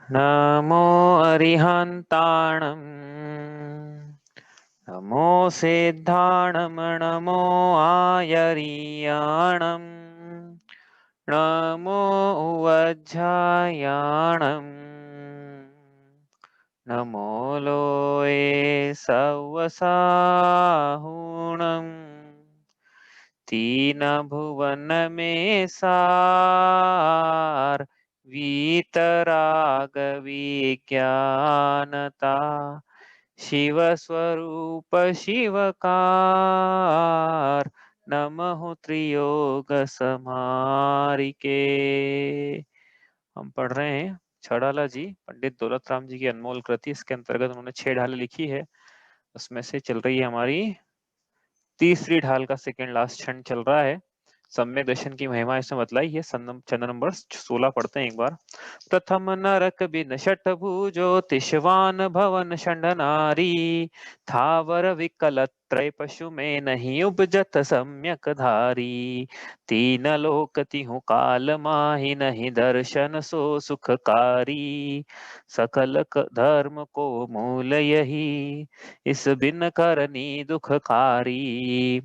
नमो अरिहन्ताणं नमो सिद्धाणं नमो आयर्याणं नमो उवज्झायाणं नमो लोये सवसाहुणं तीन भुवन में सार वीतराग विज्ञानता शिव स्वरूप शिवकार नमः त्रियोग समारिके। हम पढ़ रहे हैं छड़ाला जी पंडित दौलत राम जी की अनमोल कृति। इसके अंतर्गत उन्होंने 6 ढालें लिखी है, उसमें से चल रही है हमारी तीसरी ढाल का सेकेंड लास्ट छंद चल रहा है। सम्यक दर्शन की महिमा इसमें बतलाई है। चंद नंबर 16 पढ़ते हैं एक बार। प्रथम नरक बिन शठ भुजो तिशवान भवन षंड नारी थावर विकल त्रय पशु में नहीं उपजत सम्यक धारी तीन लोक तिहु काल माहि नहीं दर्शन सो सुखकारी सकल धर्म को मूल यही इस बिन करनी दुखकारी।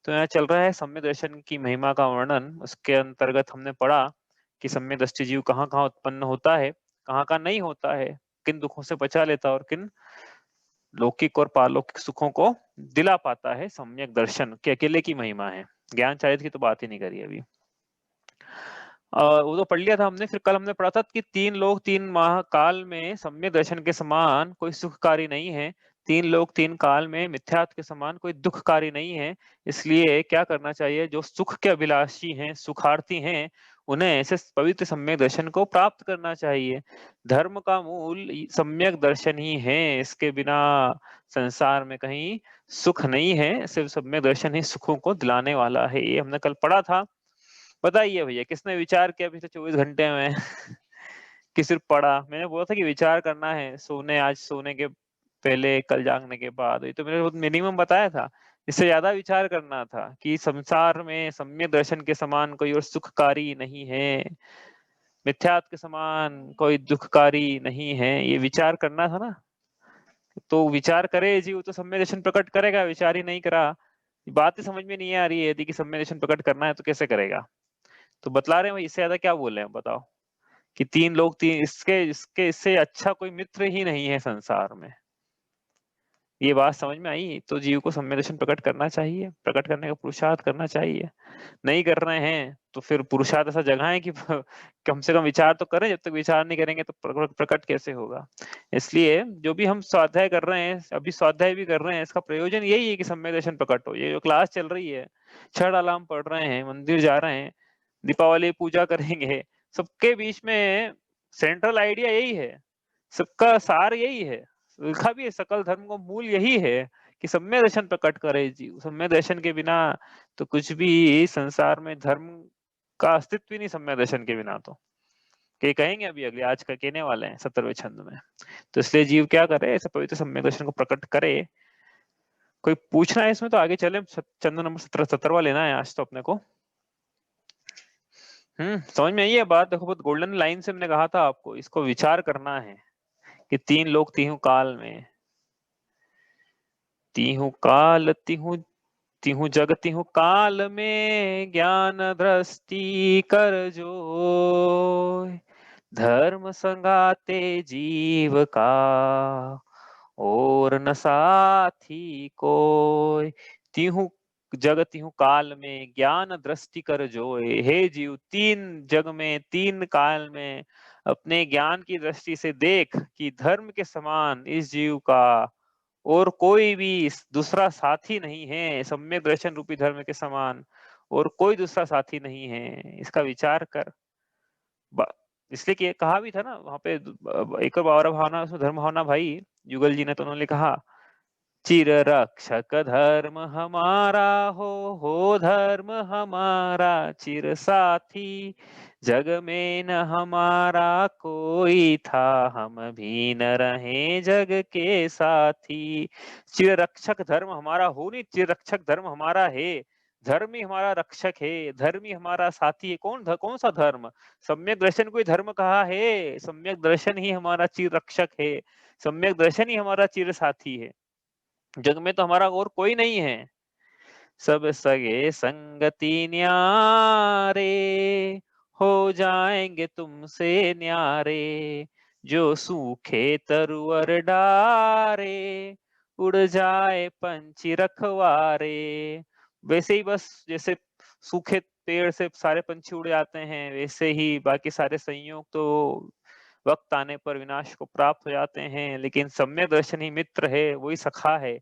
तो यहाँ चल रहा है सम्यक दर्शन की महिमा का वर्णन। उसके अंतर्गत हमने पढ़ा कि सम्यक दृष्टि जीव कहाँ कहाँ उत्पन्न होता है, कहाँ कहाँ नहीं होता है, किन दुखों से बचा लेता है और किन लौकिक और पारलौकिक सुखों को दिला पाता है। सम्यक दर्शन के अकेले की महिमा है, ज्ञान चारित्र की तो बात ही नहीं करी अभी। वो तो पढ़ लिया था हमने। फिर कल हमने पढ़ा था कि 3 लोग 3 माह काल में सम्यक दर्शन के समान कोई सुखकारी नहीं है। 3 लोग 3 काल में मिथ्यात्व के समान कोई दुखकारी नहीं है। इसलिए क्या करना चाहिए, जो सुख के अभिलाषी हैं, सुखार्थी हैं, उन्हें ऐसे पवित्र सम्यक दर्शन को प्राप्त करना चाहिए। धर्म का मूल सम्यक दर्शन ही है, इसके बिना संसार में कहीं सुख नहीं है। सिर्फ सम्यक दर्शन ही सुखों को दिलाने वाला है, ये हमने कल पढ़ा था। बताइए भैया किसने विचार किया पिछले 24 घंटे में कि सिर्फ पढ़ा? मैंने बोला था कि विचार करना है, सोने आज सोने के पहले, कल जागने के बाद। ये तो मैंने मिनिमम बताया था, इससे ज्यादा विचार करना था कि संसार में सम्यक दर्शन के समान कोई और सुखकारी नहीं है, मिथ्यात्व के समान कोई दुखकारी नहीं है, ये विचार करना था ना। तो विचार करे जीव तो सम्यक दर्शन प्रकट करेगा, विचार ही नहीं करा। बात ही समझ में नहीं आ रही है, यदि कि सम्यक दर्शन प्रकट करना है तो कैसे करेगा? तो बतला रहे हैं भाई, इससे ज्यादा क्या बोल रहे हैं बताओ कि 3 लोग 3 इसके इसके इससे अच्छा कोई मित्र ही नहीं है संसार में। ये बात समझ में आई? तो जीव को सम्यक दर्शन प्रकट करना चाहिए, प्रकट करने का पुरुषार्थ करना चाहिए। नहीं कर रहे हैं तो फिर पुरुषार्थ ऐसा जगह है कि कम से कम विचार तो करें। जब तक विचार नहीं करेंगे तो प्रकट कैसे होगा? इसलिए जो भी हम स्वाध्याय कर रहे हैं, अभी स्वाध्याय भी कर रहे हैं, इसका प्रयोजन यही है कि सम्यक दर्शन प्रकट हो। ये जो क्लास चल रही है, 6 अलार्म पढ़ रहे हैं, मंदिर जा रहे हैं, दीपावली पूजा करेंगे, सबके बीच में सेंट्रल आइडिया यही है, सबका सार यही है, लिखा भी है सकल धर्म को मूल यही है कि सम्यक दर्शन प्रकट करे जीव। सम्यक दर्शन के बिना तो कुछ भी संसार में धर्म का अस्तित्व ही नहीं, सम्यक दर्शन के बिना। तो के कहेंगे अभी अगले आज का कहने वाले हैं 17वें छंद में। तो इसलिए जीव क्या करे, ऐसे पवित्र सम्यक दर्शन को प्रकट करे। कोई पूछना है इसमें तो आगे चले। चंद नंबर 17वां लेना है आज तो अपने को। समझ में आई है बात? देखो बहुत गोल्डन लाइन से हमने कहा था आपको, इसको विचार करना है कि 3 लोग तीहू काल में, तीहू काल तिहु जग तिहु काल में ज्ञान दृष्टि कर जोय धर्म संगाते जीव का और न साथी कोय। तिहु जग तिहु काल में ज्ञान दृष्टि कर जोय। हे जीव, 3 जग में 3 काल में अपने ज्ञान की दृष्टि से देख कि धर्म के समान इस जीव का और कोई भी दूसरा साथी नहीं है। सम्यक दर्शन रूपी धर्म के समान और कोई दूसरा साथी नहीं है, इसका विचार कर। इसलिए कि कहा भी था ना वहां पे, एक और बावरा भावना, उसमें धर्म भावना भाई युगल जी ने, तो उन्होंने कहा चिर रक्षक धर्म हमारा हो धर्म हमारा चिर साथी जग में न हमारा कोई था हम भी न रहे जग के साथी। चिर रक्षक धर्म हमारा हो नहीं, चिर रक्षक धर्म हमारा है। धर्म ही हमारा रक्षक है, धर्म ही हमारा साथी है। कौन सा धर्म? सम्यक दर्शन कोई धर्म कहा है? सम्यक दर्शन ही हमारा चिर रक्षक है, सम्यक दर्शन ही हमारा चिर साथी है। जग में तो हमारा और कोई नहीं है। सब सगे संगति न्यारे, हो जाएंगे तुमसे न्यारे। जो सूखे तरुअर डारे, उड़ जाए पंछी रखवारे। वैसे ही बस जैसे सूखे पेड़ से सारे पंछी उड़ जाते हैं, वैसे ही बाकी सारे संयोग तो वक्त आने पर विनाश को प्राप्त हो जाते हैं। लेकिन सम्यक दर्शन ही मित्र है, वही सखा है,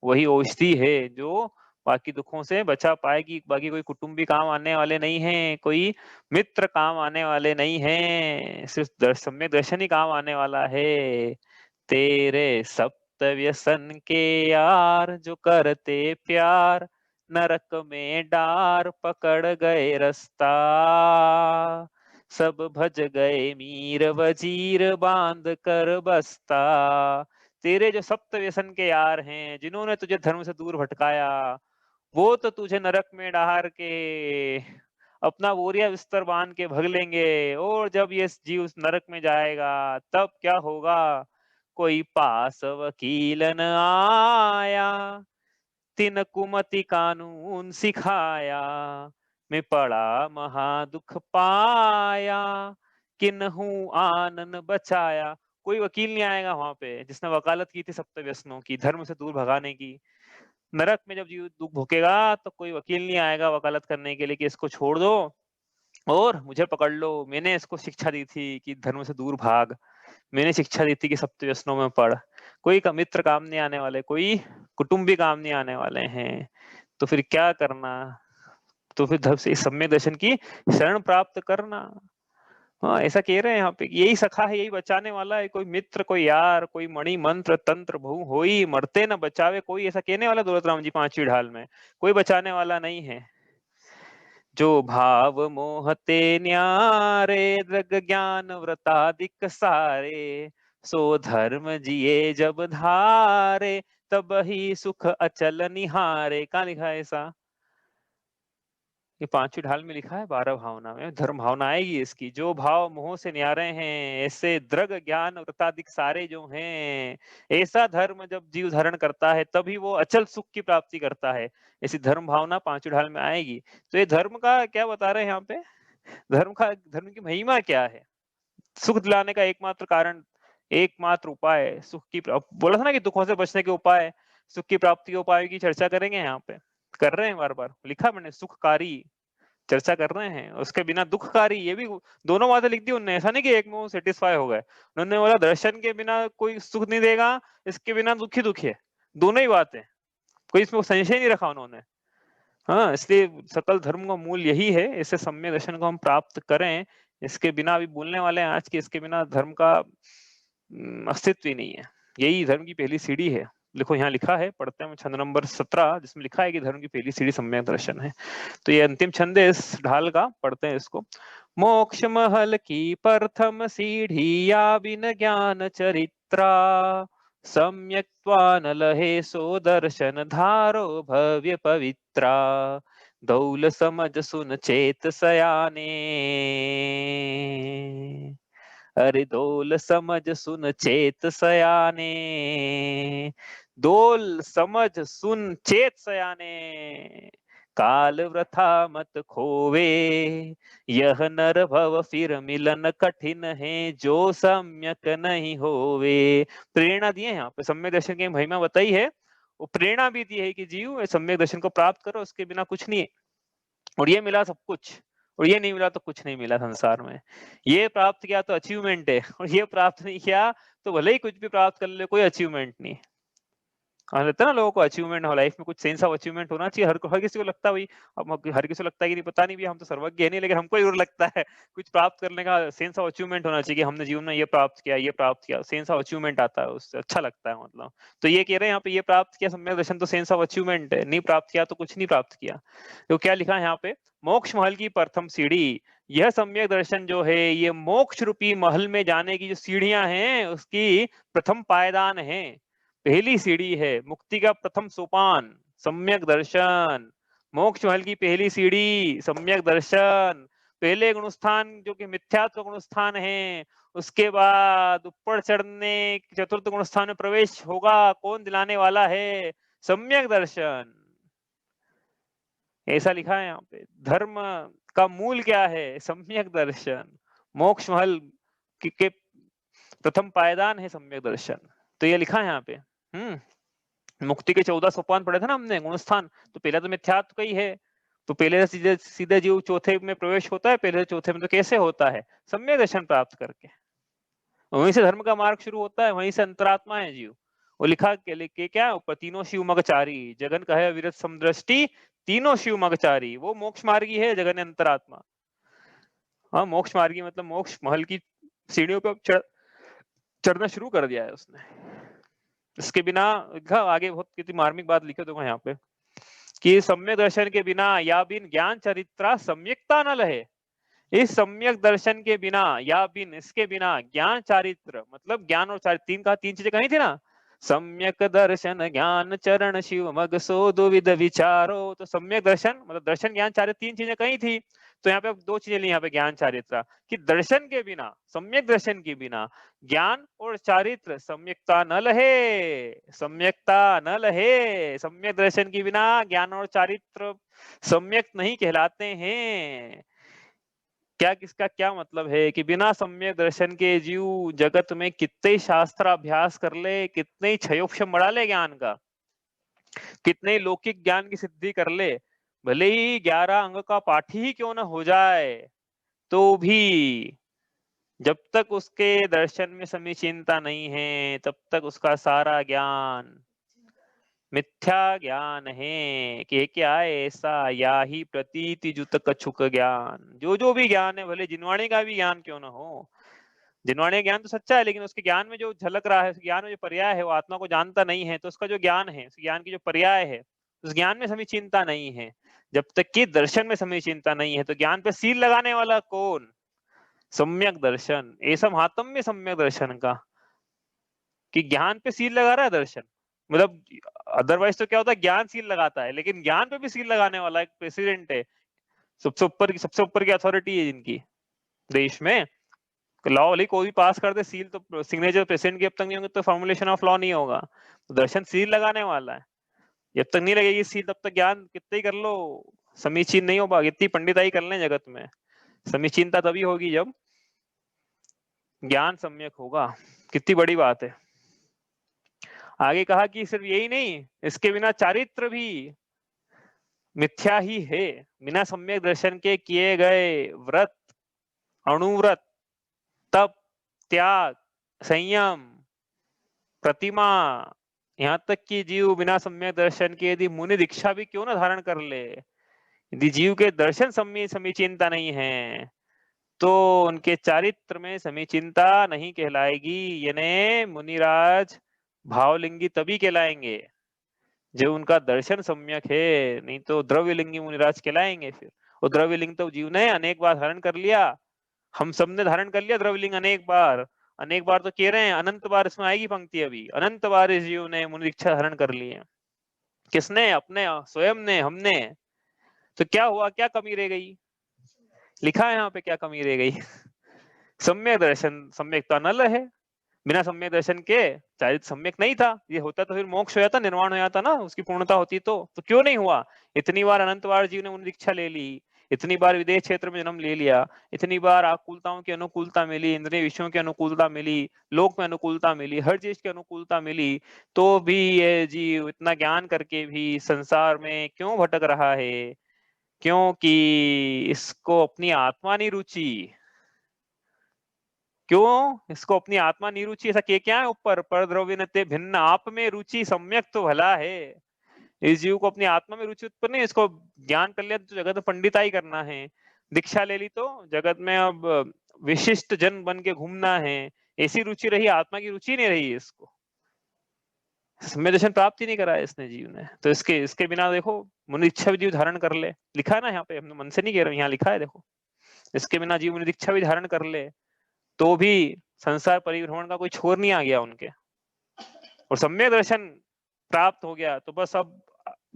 वही औषधि है जो बाकी दुखों से बचा पाएगी। बाकी कोई कुटुंबी काम आने वाले नहीं हैं, कोई मित्र काम आने वाले नहीं हैं, सिर्फ सम्यक दर्शन ही काम आने वाला है। तेरे सप्त व्यसन के यार, जो करते प्यार, नरक में डार पकड़ गए रास्ता। सब भज गए मीर वजीर, बांध कर बस्ता। तेरे जो सप्त व्यसन के यार हैं, जिन्होंने तुझे धर्म से दूर भटकाया, वो तो तुझे नरक में डार के अपना बोरिया बिस्तर बांध के भग लेंगे। और जब ये जीव उस नरक में जाएगा, तब क्या होगा? कोई पास वकील न आया, तिन कुमति कानून सिखाया। मैं पड़ा महा दुख पाया, किन्हू आनन बचाया। कोई वकील नहीं आएगा वहां पे, जिसने वकालत की थी सप्त व्यसनों की, धर्म से दूर भगाने की। नरक में जब जीव दुख भोगेगा तो कोई वकील नहीं आएगा वकालत करने के लिए कि इसको छोड़ दो और मुझे पकड़ लो। मैंने इसको शिक्षा दी थी कि धर्म से दूर भाग, मैंने शिक्षा दी थी कि सप्त व्यसनों में पढ़। कोई का मित्र काम नहीं आने वाले, कोई कुटुंबी काम नहीं आने वाले हैं। तो फिर क्या करना? तो फिर धर्म से सम्यक दर्शन की शरण प्राप्त करना। हाँ, ऐसा कह रहे हैं यहाँ पे, यही सखा है, यही बचाने वाला है। कोई मित्र, कोई यार, कोई मणि मंत्र तंत्र बहु होई, मरते न बचावे कोई, ऐसा कहने वाला दौलत राम जी पांचवी ढाल में। कोई बचाने वाला नहीं है। जो भाव मोहते न्यारे, दृग ज्ञान व्रतादिक सारे। सो धर्म जिए जब धारे, तब ही सुख अचल निहारे। कहाँ लिखा है ऐसा? ये पांचवी ढाल में लिखा है 12 भावना में, धर्म भावना आएगी इसकी। जो भाव मोह से न्यारे हैं, ऐसे दृग ज्ञान व्रतादिक सारे जो हैं, ऐसा धर्म जब जीव धारण करता है तभी वो अचल सुख की प्राप्ति करता है। ऐसी धर्म भावना पांचवी ढाल में आएगी। तो ये धर्म का क्या बता रहे हैं यहाँ पे? धर्म की महिमा क्या है? सुख दिलाने का एकमात्र कारण, एकमात्र उपाय सुख की बोला था ना कि दुखों से बचने के उपाय, सुख की प्राप्ति के उपाय की चर्चा करेंगे यहाँ पे। कर रहे हैं, बार बार लिखा मैंने, सुखकारी चर्चा कर रहे हैं। उसके बिना दुखकारी, ये भी दोनों बातें लिख दी उन्होंने। ऐसा नहीं कि एक में वो सेटिस्फाई हो गए, उन्होंने बोला दर्शन के बिना कोई सुख नहीं देगा, इसके बिना दुखी दुखी है। दोनों ही बातें, कोई इसमें संशय नहीं रखा उन्होंने। हाँ, इसलिए सकल धर्म का मूल यही है, इससे सम्यक दर्शन को हम प्राप्त करें। इसके बिना अभी बोलने वाले हैं आज के, इसके बिना धर्म का अस्तित्व ही नहीं है। यही धर्म की पहली सीढ़ी है। देखो यहाँ लिखा है, पढ़ते हैं छंद नंबर 17, जिसमें लिखा है कि धर्म की पहली सीढ़ी सम्यक दर्शन है। तो ये अंतिम छंद है इस ढाल का, पढ़ते हैं इसको। मोक्ष महल की प्रथम सीढ़ी, या बिन ज्ञान चरित्रा। सम्यक्त्वान लहे सो दर्शन, धारो भव्य पवित्रा। दौल समझ सुन चेत सयाने, अरे दौल समझ सुन चेत सयाने। दोल समझ सुन चेत सयाने, काल वृथा मत खोवे। यह नर भव फिर मिलन कठिन है, जो सम्यक नहीं होवे। प्रेरणा दिए यहाँ पे, सम्यक दर्शन की महिमा बताई है, वो प्रेरणा भी दी है कि जीव सम्यक दर्शन को प्राप्त करो, उसके बिना कुछ नहीं है। और ये मिला सब कुछ, और ये नहीं मिला तो कुछ नहीं मिला संसार में। ये प्राप्त किया तो अचीवमेंट है, और ये प्राप्त नहीं किया तो भले ही कुछ भी प्राप्त कर ले, कोई अचीवमेंट नहीं। रहता है ना लोगों को अचीवमेंट हो लाइफ में, कुछ सेंस ऑफ अचीवमेंट होना चाहिए। हर किसी को लगता है भाई, अब हर किसी को लगता है कि नहीं पता नहीं भी, हम तो सर्वज्ञ है नहीं, लेकिन हमको जरूर लगता है कुछ प्राप्त करने का सेंस ऑफ अचीवमेंट होना चाहिए कि हमने जीवन में ये प्राप्त किया, ये प्राप्त किया। सेंस ऑफ अचीवमेंट आता है उससे, अच्छा लगता है मतलब। तो ये कह रहे हैं यहाँ पे, ये प्राप्त किया सम्यक दर्शन तो सेंस ऑफ अचीवमेंट है, नहीं प्राप्त किया तो कुछ नहीं प्राप्त किया। तो क्या लिखा है यहाँ पे? मोक्ष महल की प्रथम सीढ़ी, यह सम्यक दर्शन जो है, ये मोक्ष रूपी महल में जाने की जो सीढ़ियां हैं, उसकी प्रथम पायदान है, पहली सीढ़ी है। मुक्ति का प्रथम सोपान सम्यक दर्शन, मोक्ष महल की पहली सीढ़ी सम्यक दर्शन, पहले गुणस्थान जो कि मिथ्यात्व गुणस्थान है, उसके बाद ऊपर चढ़ने चतुर्थ गुणस्थान में प्रवेश होगा, कौन दिलाने वाला है? सम्यक दर्शन। ऐसा लिखा है यहाँ पे। धर्म का मूल क्या है? सम्यक दर्शन। मोक्ष महल के प्रथम पायदान है सम्यक दर्शन। तो ये लिखा है यहाँ पे। मुक्ति के 14 सोपान पढ़े थे ना हमने, गुणस्थान। तो पहले तो मिथ्यात्व का ही है, तो पहले सीधे सीधे जीव चौथे में प्रवेश होता है, पहले चौथे में तो कैसे होता है? सम्यक दर्शन प्राप्त करके। वहीं से धर्म का मार्ग शुरू होता है, वहीं से अंतरात्मा है जीव। वो लिखा के क्या ऊपर, तीनों शिव मगचारी, जगन कहे अविरत समदृष्टि, तीनों शिव मगचारी। वो मोक्ष मार्गी है जगन अंतरात्मा। हाँ, मोक्ष मार्गी मतलब मोक्ष महल की सीढ़ियों पे चढ़ना शुरू कर दिया है उसने। इसके बिना आगे बहुत कितनी मार्मिक बात लिखे तो यहाँ पे कि सम्यक दर्शन के बिना या बिन ज्ञान चरित्रा सम्यकता न लहे। इस सम्यक दर्शन के बिना या बिन, इसके बिना ज्ञान चारित्र, मतलब ज्ञान और चारित्र, तीन चीजें कही थी ना। सम्यक दर्शन ज्ञान चरण शिव मग सो दुविध विचारो। तो सम्यक दर्शन मतलब दर्शन ज्ञान चारित्र, तीन चीजें कही थी। तो यहाँ पे दो चीजें ली यहाँ पे ज्ञान चारित्र कि दर्शन के बिना, सम्यक दर्शन के बिना ज्ञान और चारित्र सम्यकता न लहे, सम्यकता न लहे। सम्यक दर्शन के बिना ज्ञान और चारित्र सम्यक नहीं कहलाते हैं। क्या, किसका क्या मतलब है कि बिना सम्यक दर्शन के जीव जगत में कितने शास्त्र अभ्यास कर ले, कितने क्षयोक्षम बढ़ा ले ज्ञान का, कितने लौकिक ज्ञान की सिद्धि कर ले, भले ही 11 अंग का पाठी ही क्यों ना हो जाए, तो भी जब तक उसके दर्शन में समीचीनता नहीं है, तब तक उसका सारा ज्ञान मिथ्या ज्ञान है। कि क्या है ऐसा, या ही प्रतीति जुत कछुक ज्ञान। जो भी ज्ञान है, भले जिनवाणी का भी ज्ञान क्यों ना हो, जिनवाणी ज्ञान तो सच्चा है, लेकिन उसके ज्ञान में जो झलक रहा है, उस ज्ञान में जो पर्याय है, वो आत्मा को जानता नहीं है, तो उसका जो ज्ञान है, उस ज्ञान की जो पर्याय है, उस ज्ञान में समीचीनता नहीं है। जब तक कि दर्शन में समीचीनता नहीं है, तो ज्ञान पे सील लगाने वाला कौन? सम्यक दर्शन। ऐसा महात्म्य सम्यक दर्शन का कि ज्ञान पे सील लगा रहा है दर्शन। मतलब अदरवाइज तो क्या होता है, ज्ञान सील लगाता है, लेकिन ज्ञान पे भी सील लगाने वाला एक प्रेसिडेंट है, सबसे ऊपर की अथॉरिटी है जिनकी देश में। लॉ वाली कोई भी पास कर दे सील, तो सिग्नेचर प्रेसिडेंट की जब तक नहीं होंगे तो फॉर्मुलेशन ऑफ लॉ नहीं होगा। तो दर्शन सील लगाने वाला है, जब तक नहीं लगेगी सील तब तक ज्ञान कितने ही कर लो समीचीन नहीं होगा। कितनी पंडिताई कर लें जगत में, समीचीनता तभी होगी जब ज्ञान सम्यक होगा। कितनी बड़ी बात है। आगे कहा कि सिर्फ यही नहीं, इसके बिना चारित्र भी मिथ्या ही है। बिना सम्यक दर्शन के किए गए व्रत, अणुव्रत, तप, त्याग, संयम, प्रतिमा, यहाँ तक कि जीव बिना सम्यक दर्शन के यदि मुनि दीक्षा भी क्यों ना धारण कर ले, यदि जीव के दर्शन समीचीनता नहीं है, तो उनके चारित्र में समीचीनता नहीं कहलाएगी। यानी मुनिराज भावलिंगी तभी कहलाएंगे जो उनका दर्शन सम्यक है, नहीं तो द्रव्यलिंगी मुनिराज कहलाएंगे फिर। और द्रव्यलिंग तो जीव ने अनेक बार धारण कर लिया, हम सबने धारण कर लिया द्रव्यलिंग अनेक बार। अनेक बार तो कह रहे हैं, अनंत बार इसमें आएगी पंक्ति अभी, अनंत बार इस जीव ने मुनि दीक्षा धारण कर ली है। किसने? अपने स्वयं ने, हमने। तो क्या हुआ, क्या कमी रह गई? लिखा है यहाँ पे क्या कमी रह गई? सम्यक दर्शन सम्यकता नल है। बिना सम्यक दर्शन के चारित्र सम्यक नहीं था। ये होता तो फिर मोक्ष हो जाता, निर्वाण हो जाता ना, उसकी पूर्णता होती। तो क्यों नहीं हुआ? इतनी बार अनंत बार जीव ने मुनि दीक्षा ले ली, इतनी बार विदेश क्षेत्र में जन्म ले लिया, इतनी बार आकुलताओं की अनुकूलता मिली, इंद्रिय विषयों की अनुकूलता मिली, लोक में अनुकूलता मिली, हर चीज की अनुकूलता मिली, तो भी ये जीव इतना ज्ञान करके भी संसार में क्यों भटक रहा है? क्योंकि इसको अपनी आत्मा नहीं रुचि। क्यों इसको अपनी आत्मा नहीं रुचि? ऐसा क्या है ऊपर, पर द्रव्य भिन्न आप में रुचि सम्यक तो भला है। इस जीव को अपनी आत्मा में रुचि उत्पन्न नहीं, इसको ज्ञान कर लिया तो जगत में पंडिताई करना है, दीक्षा ले ली तो जगत में अब विशिष्ट जन बन के घूमना है, ऐसी रुचि रही, आत्मा की रुचि नहीं रही इसको। सम्यक दर्शन प्राप्त ही नहीं करा है इसने जीव ने। तो इसके बिना देखो, मुनि दीक्षा भी जीव धारण कर ले, लिखा है ना यहाँ पे, हम मन से नहीं कह रहे, यहाँ लिखा है देखो, इसके बिना जीव मुनि दीक्षा भी धारण कर ले तो भी संसार परिभ्रमण का कोई छोर नहीं आ गया उनके, और सम्यक दर्शन प्राप्त हो गया तो बस अब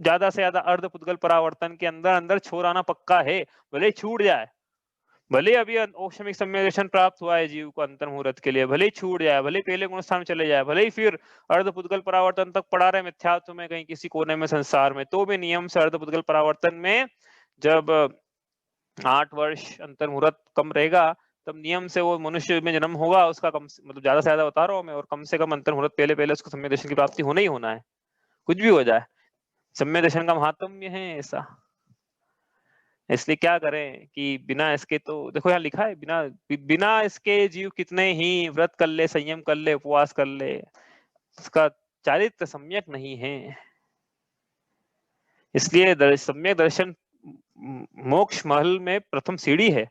ज्यादा से ज्यादा अर्ध पुद्गल परावर्तन के अंदर अंदर छोर आना पक्का है, भले ही छूट जाए, भले ही अभी औक्षमिक सम्यक दर्शन प्राप्त हुआ है जीव को अंतर मुहूर्त के लिए, भले ही छूट जाए, भले ही पहले गुण स्थान में चले जाए, भले ही फिर अर्ध पुद्गल परावर्तन तक पड़ा रहे मिथ्यात्व में कहीं किसी कोने में संसार में, तो भी नियम से अर्ध पुद्गल परावर्तन में जब 8 वर्ष अंतर मुहूर्त कम रहेगा, तब नियम से वो मनुष्य में जन्म होगा, उसका कम मतलब ज्यादा से ज्यादा बता रहा हूँ मैं, और कम से कम अंतर मुहूर्त पहले पहले उसको सम्यक दर्शन की प्राप्ति होना ही होना है, कुछ भी हो जाए, सम्यक दर्शन का महात्म्य है ऐसा। इसलिए क्या करें कि बिना इसके, तो देखो यहाँ लिखा है, बिना बिना इसके जीव कितने ही व्रत कर ले, संयम कर ले, उपवास कर ले, उसका चारित्र सम्यक नहीं है। इसलिए सम्यक दर्शन मोक्ष महल में प्रथम सीढ़ी है,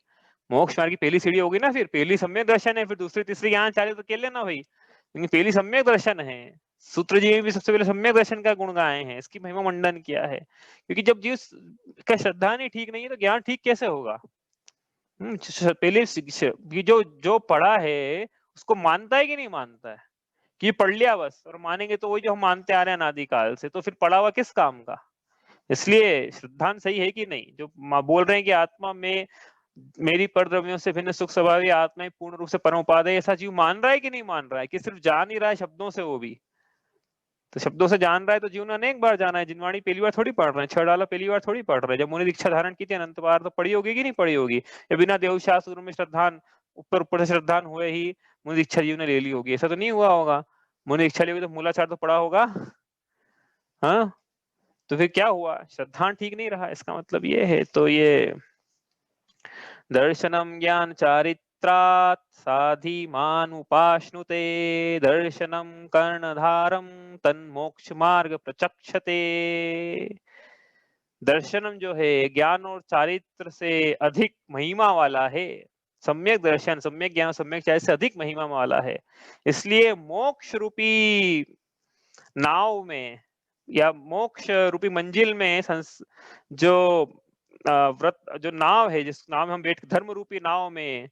मोक्ष मार्ग की पहली सीढ़ी होगी ना, फिर पहली सम्यक दर्शन है, फिर दूसरी तीसरी ज्ञान चारित्र तो के लेना भाई, लेकिन पहली सम्यक दर्शन है। सूत्र जी ने भी सबसे पहले सम्यक दर्शन का गुण गाए हैं, इसकी महिमा मंडन किया है, क्योंकि जब जीव का श्रद्धा नहीं ठीक नहीं है तो ज्ञान ठीक कैसे होगा। पहले जो जो पढ़ा है उसको मानता है कि नहीं मानता है, कि पढ़ लिया बस और मानेंगे तो वही जो हम मानते आ रहे हैं अनादिकाल से, तो फिर पढ़ा हुआ किस काम का। इसलिए श्रद्धांत सही है कि नहीं, जो बोल रहे हैं कि आत्मा में मेरी परद्रव्यों से भिन्न सुख स्वभावी आत्मा ही पूर्ण रूप से परमोपादेय, ऐसा जीव मान रहा है कि नहीं मान रहा है, कि सिर्फ जान ही रहा है शब्दों से, वो भी तो शब्दों से जान रहा है, तो जीव ने अनेक बार जाना है, जिनवाणी पहली बार थोड़ी पढ़ रहे हैं, 6 डाला पहली बार थोड़ी पढ़ रहे हैं, जब मुनि दीक्षा धारण की थी अनंत बार तो पढ़ी होगी कि नहीं पढ़ी होगी, या बिना देव शास्त्र में श्रद्धान ऊपर ऊपर से श्रद्धान हुए ही मुनि दीक्षा जीव ने ले ली होगी, ऐसा तो नहीं हुआ होगा। मुनि दीक्षा ली होगी तो मूलाचार तो पढ़ा होगा, हाँ, तो फिर क्या हुआ, श्रद्धान ठीक नहीं रहा, इसका मतलब ये है। तो ये दर्शनम ज्ञान चारित्रात् साधिमान उपाश्नुते, दर्शनम कर्णधारम तन्मोक्ष मार्ग प्रचक्षते। दर्शनम जो है ज्ञान और चारित्र से अधिक महिमा वाला है, सम्यक दर्शन सम्यक ज्ञान सम्यक चारित्र से अधिक महिमा वाला है, इसलिए मोक्ष रूपी नाव में या मोक्ष रूपी मंजिल में जो व्रत जो नाव है, जिस नाव में हम बैठ धर्म रूपी नाव में,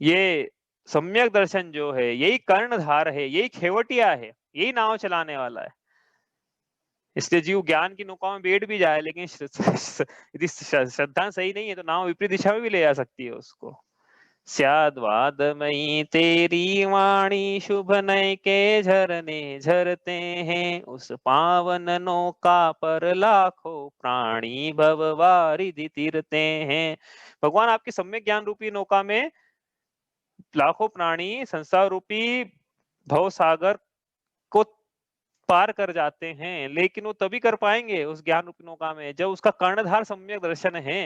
ये सम्यक दर्शन जो है यही कर्णधार है, यही खेवटिया है, यही नाव चलाने वाला है। इसलिए जीव ज्ञान की नौका में बैठ भी जाए, लेकिन यदि श्रद्धा सही नहीं है तो नाव विपरीत दिशा में भी ले जा सकती है उसको। स्याद्वादमयी तेरी वाणी शुभ नय के झरने झरते हैं, उस पावन नौका पर लाखों प्राणी भववारिधि तीरते हैं। भगवान आपकी सम्यक ज्ञान रूपी नौका में लाखों प्राणी संसार रूपी भव सागर को पार कर जाते हैं, लेकिन वो तभी कर पाएंगे उस ज्ञान रूपी नौका में जब उसका कर्णधार सम्यक दर्शन है।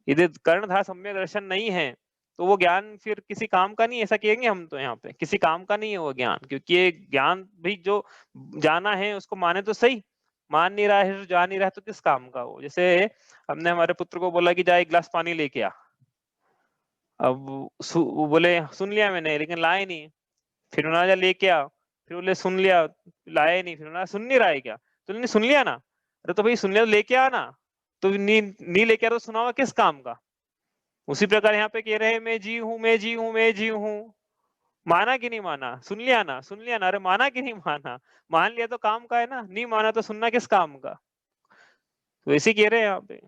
यदि कर्णधार सम्यक दर्शन नहीं है तो वो ज्ञान फिर किसी काम का नहीं, ऐसा कहेंगे हम तो यहाँ पे किसी काम का नहीं है वो ज्ञान, क्योंकि ये ज्ञान भी जो जाना है उसको माने तो सही, मान नहीं रहा है, जान नहीं रहा है, तो किस काम का वो। जैसे हमने हमारे पुत्र को बोला कि जा एक गिलास पानी लेके आ, अब वो बोले सुन लिया मैंने लेकिन लाए नहीं, फिर उन्होंने जा लेके आ, फिर बोले सुन लिया लाए नहीं, फिर उन्होंने सुन नहीं रहा है क्या, तो नहीं सुन लिया ना, अरे तो भाई सुन लिया तो लेके आ ना, तो नहीं लेके आ तो सुना हुआ किस काम का। उसी प्रकार यहाँ पे कह रहे हैं मैं जी हूं मैं जी हूं मैं जी हूं, माना कि नहीं माना, सुन लिया ना सुन लिया ना, अरे माना कि नहीं माना, मान लिया तो काम का है ना, नहीं माना तो सुनना किस काम का। तो ऐसे कह रहे हैं यहाँ पे।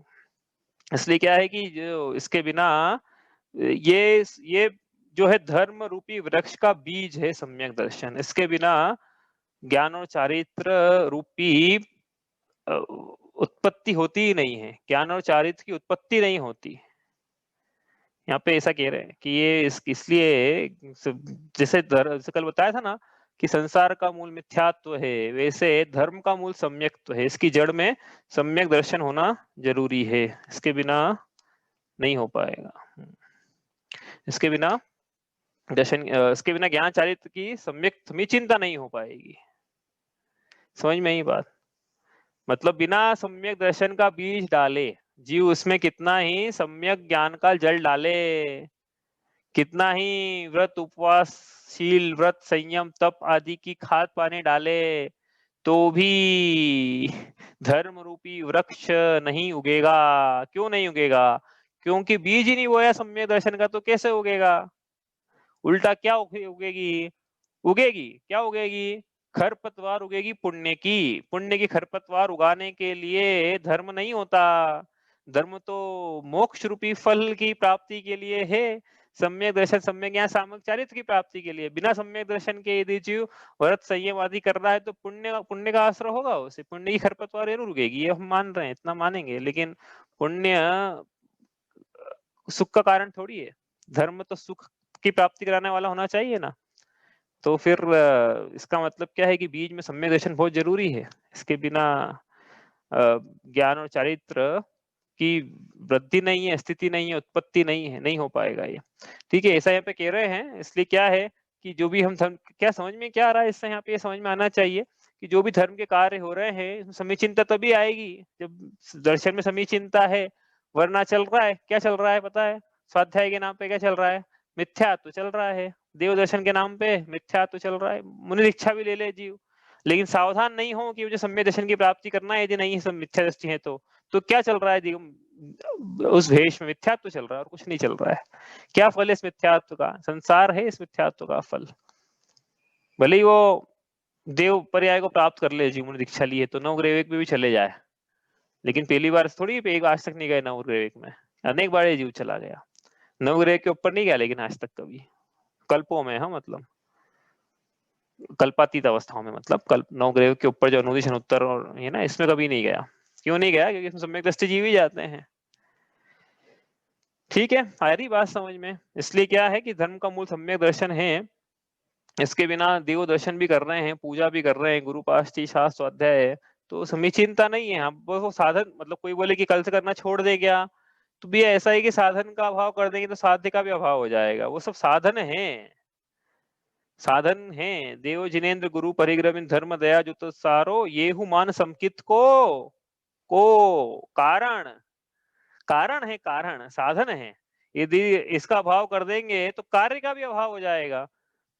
इसलिए क्या है कि जो इसके बिना ये जो है धर्म रूपी वृक्ष का बीज है सम्यक दर्शन, इसके बिना ज्ञान और चारित्र रूपी उत्पत्ति होती ही नहीं है, ज्ञान और चारित्र की उत्पत्ति नहीं होती। यहाँ पे ऐसा कह रहे हैं कि ये इसलिए जैसे जैसे कल बताया था ना कि संसार का मूल मिथ्यात्व है, वैसे धर्म का मूल सम्यक्त्व है, इसकी जड़ में सम्यक दर्शन होना जरूरी है, इसके बिना नहीं हो पाएगा। इसके बिना दर्शन इसके बिना ज्ञान चारित्र की सम्यक समीचिनता नहीं हो पाएगी। समझ में ही बात, मतलब बिना सम्यक दर्शन का बीज डाले जीव उसमें कितना ही सम्यक ज्ञान का जल डाले, कितना ही व्रत उपवास शील व्रत संयम तप आदि की खाद पानी डाले, तो भी धर्म रूपी वृक्ष नहीं उगेगा। क्यों नहीं उगेगा, क्योंकि बीज ही नहीं बोया सम्यक दर्शन का, तो कैसे उगेगा। उल्टा क्या उगेगी, उगेगी क्या उगेगी, खरपतवार उगेगी पुण्य की खरपतवार उगाने के लिए धर्म नहीं होता। धर्म तो मोक्ष रूपी फल की प्राप्ति के लिए है। सम्यक दर्शन, सम्यक ज्ञान, सामक चारित्र की प्राप्ति के लिए। बिना सम्यक दर्शन के यदि जीव व्रत संयम आदि कर रहा है तो पुण्य का आश्रय होगा उसे, पुण्य की खरपतवार जरूर उगेगी, ये हम मान रहे हैं, इतना मानेंगे। लेकिन पुण्य सुख का कारण थोड़ी है। धर्म तो सुख की प्राप्ति कराने वाला होना चाहिए ना। तो फिर इसका मतलब क्या है कि बीज में सम्यक दर्शन बहुत जरूरी है। इसके बिना ज्ञान और चारित्र की वृद्धि नहीं है, स्थिति नहीं है, उत्पत्ति नहीं है, नहीं हो पाएगा ये। ठीक है, ऐसा यहाँ पे कह रहे हैं। इसलिए क्या है कि जो भी हम धर्म, क्या समझ में क्या आ रहा है इससे, यहाँ पे ये समझ में आना चाहिए कि जो भी धर्म के कार्य हो रहे हैं, समीचीनता तभी आएगी जब दर्शन में समीचीनता है। वरना चल रहा है, क्या चल रहा है पता है? स्वाध्याय के नाम पे क्या चल रहा है? मिथ्यात्व चल रहा है। देव दर्शन के नाम पे मिथ्यात्व चल रहा है। मुनि दीक्षा भी ले ले जीव, लेकिन सावधान नहीं हो कि मुझे सम्यक दर्शन की प्राप्ति करना है, यदि नहीं सब मिथ्या दृष्टि है तो क्या चल रहा है जी? उस भेष में मिथ्यात्व चल रहा है और कुछ नहीं चल रहा है। क्या फल है इस मिथ्यात्व का? संसार है इस मिथ्यात्व का फल। भले ही वो देव पर्याय को प्राप्त कर ले, जीवन दीक्षा लिए तो नवग्रह में भी चले जाए, लेकिन पहली बार थोड़ी पे आज तक नहीं गए नवग्रह में, अनेक बार ये जीव चला गया। नवग्रह के ऊपर नहीं गया लेकिन आज तक कभी, कल्पों में, हाँ मतलब कल्पातीत अवस्थाओं में, मतलब कल्प नवग्रह के ऊपर जो अनुदिशन उत्तर और ये ना, इसमें कभी नहीं गया। क्यों नहीं गया? क्योंकि इसमें सम्यक दृष्टि जीव ही जाते हैं। ठीक है, आ रही बात समझ में? इसलिए क्या है कि धर्म का मूल सम्यक दर्शन है। इसके बिना देव दर्शन भी कर रहे हैं, पूजा भी कर रहे हैं, गुरु पाष्टि शास्त्र स्वाध्याय है, तो समीचीनता नहीं है। अब वो साधन, मतलब कोई बोले कि कल से करना छोड़ दे क्या, तो भी ऐसा है कि साधन का अभाव कर देंगे तो साध्य का भी अभाव हो जाएगा। वो सब साधन है, साधन है। देव जिनेन्द्र गुरु परिग्रह धर्म दया जो तो सारो ये हु मान समकित को कारण, कारण है, कारण साधन है। यदि इसका अभाव कर देंगे तो कार्य का भी अभाव हो जाएगा।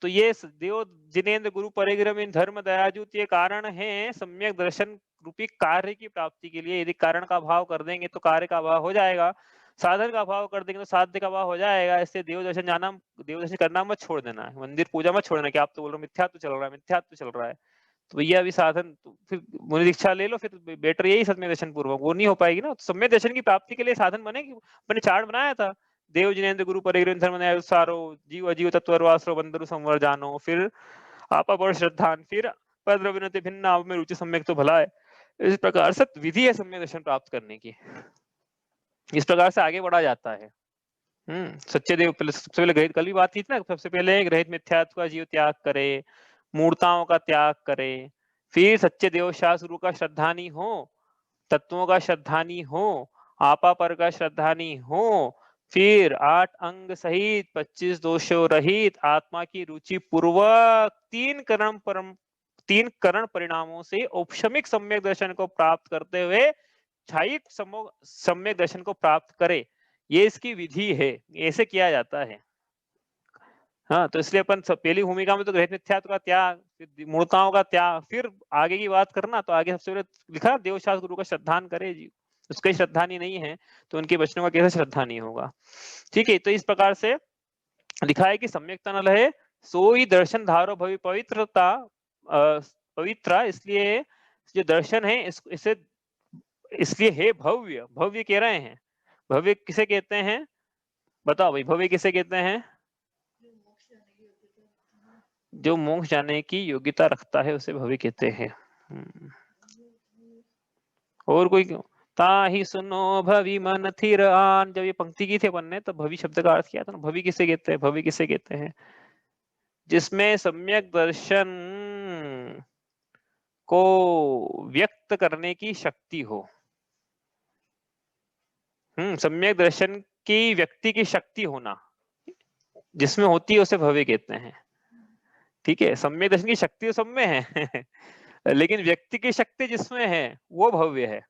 तो ये देव जिनेन्द्र गुरु परिग्रह धर्म दयाजुत ये कारण है सम्यक दर्शन रूपी कार्य की प्राप्ति के लिए। यदि कारण का अभाव कर देंगे तो कार्य का अभाव हो जाएगा, साधन का अभाव कर देंगे तो साध्य का अभाव हो जाएगा। इससे देव दर्शन जाना, देव दर्शन करना मत छोड़ देना, मंदिर पूजा मत छोड़ना कि आप तो बोल रहे हो मिथ्यात्व चल रहा है, मिथ्यात्व चल रहा है। तो भैया अभी साधन तो फिर मुनि दीक्षा ले लो, फिर बेटर यही सम्यक दर्शन पूर्वक, वो नहीं हो पाएगी ना। तो सम्यक दर्शन की प्राप्ति के लिए साधन बनेगी। मैंने चार्ट बनाया था, देव जिनेन्द्र गुरु परिग्रह धर्म न्याय सारो जीव अजीव तत्ववासरो बंदरु संवर जानो, फिर आपा पर श्रद्धान, फिर पद विनति भिन्न आप में रुचि सम्यक तो भला है। इस प्रकार से विधि है सम्यक दर्शन प्राप्त करने की। इस प्रकार से आगे बढ़ा जाता है। सच्चे देव, सबसे पहले ग्रहित, कल भी बात की थी ना, सबसे पहले ग्रहित मिथ्यात्व का जीव त्याग करे, मूर्ताओं का त्याग करे, फिर सच्चे देव शास्त्र गुरु का श्रद्धानी हो, तत्वों का श्रद्धानी हो, आपा पर का श्रद्धानी हो, फिर 8 अंग सहित 25 दोषों रहित आत्मा की रुचि पूर्वक 3 करण परिणामों से औपशमिक सम्यक दर्शन को प्राप्त करते हुए छायिक सम्यक दर्शन को प्राप्त करे। ये इसकी विधि है, ऐसे किया जाता है। हाँ, तो इसलिए अपन पहली भूमिका में तो ग्रहित मिथ्यात्व का त्याग, फिर मूर्ताओं का त्याग, फिर आगे की बात करना तो आगे सबसे पहले लिखा देवशास्त्र गुरु का श्रद्धान करे जी। उसका श्रद्धानी नहीं है तो उनके वचनों का कैसे श्रद्धानी होगा? ठीक है, तो इस प्रकार से लिखा है कि सम्यकता न लहे सोई दर्शन धारो भवि पवित्रता पवित्र, इसलिए जो दर्शन है इसे इसलिए है भव्य। भव्य कह रहे हैं, भव्य किसे कहते हैं बताओ भाई? भव्य किसे कहते हैं? जो मोक्ष जाने की योग्यता रखता है उसे भव्य कहते हैं। और कोई ताहि सुनो भवि मन थिर आन, जब ये पंक्ति की थी अपन ने, तो भवि शब्द का अर्थ किया था ना। भवि किसे कहते हैं? भवि किसे कहते हैं? जिसमें सम्यक दर्शन को व्यक्त करने की शक्ति हो। सम्यक दर्शन की व्यक्ति की शक्ति होना जिसमें होती है उसे भव्य कहते हैं। ठीक है, सम्यक दर्शन की शक्ति तो सब में है लेकिन व्यक्ति की शक्ति जिसमें है वो भव्य है।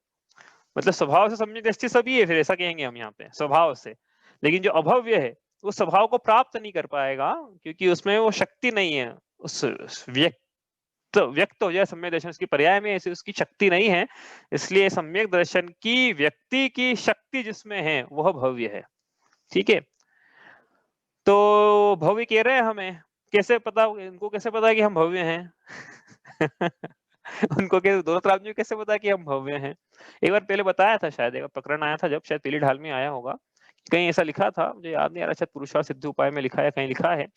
मतलब स्वभाव से सम्यक दृष्टि सभी है, फिर ऐसा कहेंगे हम यहाँ पे स्वभाव से। लेकिन जो अभव्य है वो स्वभाव को प्राप्त नहीं कर पाएगा क्योंकि उसमें वो शक्ति नहीं है। उस व्यक्त हो जाए सम्यक दर्शन, उसकी पर्याय में ऐसी उसकी शक्ति नहीं है। इसलिए सम्यक दर्शन की व्यक्ति की शक्ति जिसमें है वह भव्य है। ठीक है, तो भव्य कह रहे हैं हमें, कैसे पता, इनको कैसे पता है कि हम भव्य हैं उनको क्या दौलतराम जी को कैसे पता कि हम भव्य हैं? एक बार पहले बताया था शायद, एक बार प्रकरण आया था जब, शायद पीली ढाल में आया होगा। कहीं ऐसा लिखा था, मुझे याद नहीं आ रहा, शायद पुरुषार्थ सिद्धि उपाय में लिखा है, कहीं लिखा है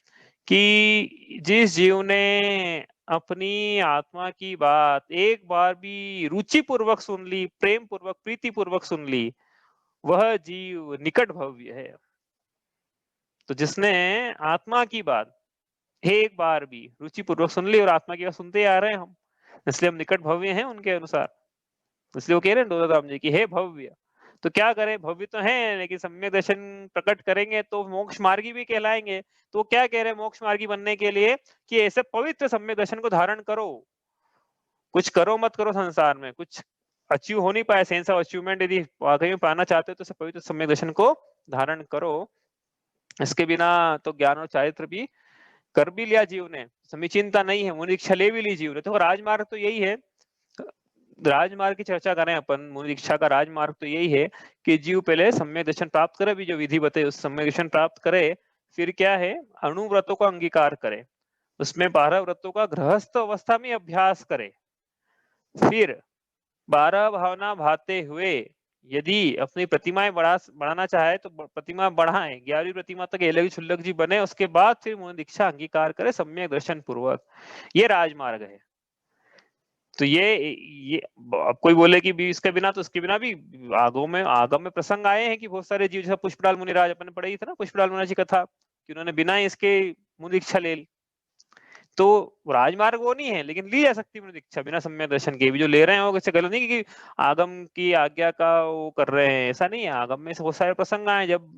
कि जिस जीव ने अपनी आत्मा की बात एक बार भी रुचि पूर्वक सुन ली, प्रेम पूर्वक, प्रीति पूर्वक सुन ली, वह जीव निकट भव्य है। तो जिसने आत्मा की बात एक बार भी रुचि पूर्वक सुन ली, और आत्मा की बात सुनते आ रहे हैं हम, इसलिए हम निकट भव्य हैं उनके अनुसार। इसलिए वो कह रहे हैं दौलतराम जी की हे भव्य। तो क्या करें, भव्य तो है लेकिन सम्यक दर्शन प्रकट करेंगे तो मोक्ष मार्गी भी कहलाएंगे। तो वो क्या कह रहे हैं मोक्ष मार्गी बनने के लिए कि ऐसे पवित्र सम्यक दर्शन को धारण करो, कुछ करो मत करो संसार में, कुछ अचीव हो नहीं पाए, सेंस ऑफ अचीवमेंट यदि वाकई में पाना चाहते हो तो पवित्र सम्यक दर्शन को धारण करो। इसके बिना तो ज्ञान और चारित्र भी कर भी लिया जीव ने, समीचीनता नहीं है, मुनि दीक्षा ले भी ली जीव ने। तो राजमार्ग तो यही है, राजमार्ग की चर्चा करें अपन, मुनि दीक्षा का राजमार्ग तो यही है कि जीव पहले सम्यक दर्शन प्राप्त करे, भी जो विधि बताए उस सम्यक दर्शन प्राप्त करे, फिर क्या है अणुव्रतों का अंगीकार करे, उसमें 12 व्रतों का गृहस्थ अवस्था में अभ्यास करे, फिर 12 भावना भाते हुए यदि अपनी प्रतिमाएं बढ़ाना चाहे तो प्रतिमा बढ़ाएं, 11वीं प्रतिमा तक एलवी छुल्लक जी बने, उसके बाद फिर मुनि दीक्षा अंगीकार करे सम्यक दर्शन पूर्वक। ये राजमार्ग है। तो ये अब कोई बोले कि भी इसके बिना, तो उसके बिना भी आगम में प्रसंग आए हैं कि बहुत सारे जीव, जैसा पुष्पलाल मुनिराज अपन ने पढ़ी थी ना, पुष्पलाल मुनि जी कथा, कि उन्होंने बिना इसके मुनि दीक्षा ले ली। तो राजमार्ग वो नहीं है, लेकिन ली जा सकती है दीक्षा बिना सम्यक दर्शन के भी। जो ले रहे हैं वो किसी गलत नहीं कि आगम की आज्ञा का वो कर रहे हैं, ऐसा नहीं है। आगम में से बहुत सारे प्रसंग आए जब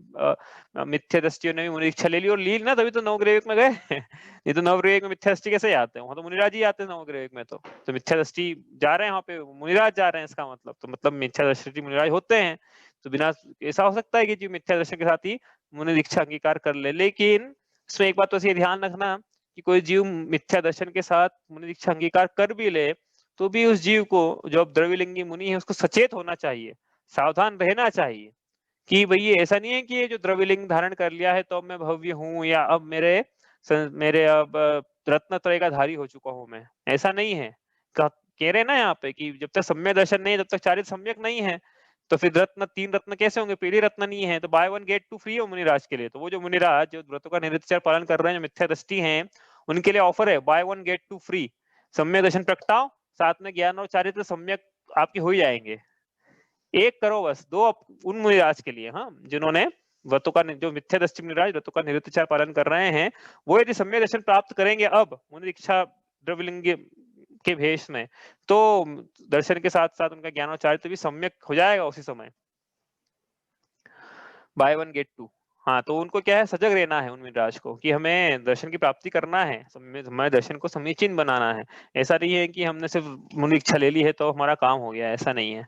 मिथ्या दृष्टियों ने भी मुनि दीक्षा ले ली, और ली ना तभी तो नवग्रह में गए। नहीं तो नवग्रह में मिथ्या दृष्टि कैसे आते हैं, वहां तो मुनिराज ही आते हैं नवग्रह में। तो मिथ्या दृष्टि जा रहे हैं वहां पे, मुनिराज जा रहे हैं, इसका मतलब तो मतलब मिथ्या दृष्टि मुनिराज होते हैं। तो बिना, ऐसा हो सकता है कि जो मिथ्या दर्शन के साथ ही मुनि दीक्षा अंगीकार कर ले। लेकिन इसमें एक बात तो ऐसी ध्यान रखना कि कोई जीव मिथ्या दर्शन के साथ मुनि दीक्षा अंगीकार कर भी ले, तो भी उस जीव को, जो अब द्रव्यलिंगी मुनि है, उसको सचेत होना चाहिए, सावधान रहना चाहिए कि भाई ये ऐसा नहीं है कि ये जो द्रव्यलिंग धारण कर लिया है तो अब मैं भव्य हूँ, या अब मेरे अब रत्न त्रय का धारी हो चुका हूं मैं, ऐसा नहीं है। कह रहे ना यहाँ पे कि जब तक सम्यक दर्शन नहीं है, जब तक चारित्र सम्यक नहीं है, तो फिर रत्न, 3 रत्न कैसे होंगे, पीढ़ी रत्न नहीं है, तो बाय 1 गेट 2 फ्री हो मुनिराज के लिए। तो वो जो मुनिराज जो व्रतों का निरंतर पालन कर रहे हैं, जो मिथ्या दृष्टि हैं, उनके लिए ऑफर है बाय 1 गेट 2 फ्री। सम्यक दर्शन प्रगटाओ, साथ में ज्ञान और चारित्र सम्यक आपके हो जाएंगे। एक करो बस, दो उन मुनिराज के लिए, हाँ, जिन्होंने व्रतों का, जो मिथ्या दृष्टि मुनिराज व्रतों का निरंतर पालन कर रहे हैं, वो यदि सम्यक दर्शन प्राप्त करेंगे अब मुनि दीक्षा द्रव्यलिंग के भेष में, तो दर्शन के साथ साथ उनका ज्ञान और चारित्र भी सम्यक हो जाएगा उसी समय, बाय 1 गेट 2। हाँ, तो उनको क्या है, सजग रहना है उन मिनराज को कि हमें दर्शन की प्राप्ति करना है, हमारे दर्शन को समीचीन बनाना है। ऐसा नहीं है कि हमने सिर्फ मुनि इच्छा ले ली है तो हमारा काम हो गया, ऐसा नहीं है।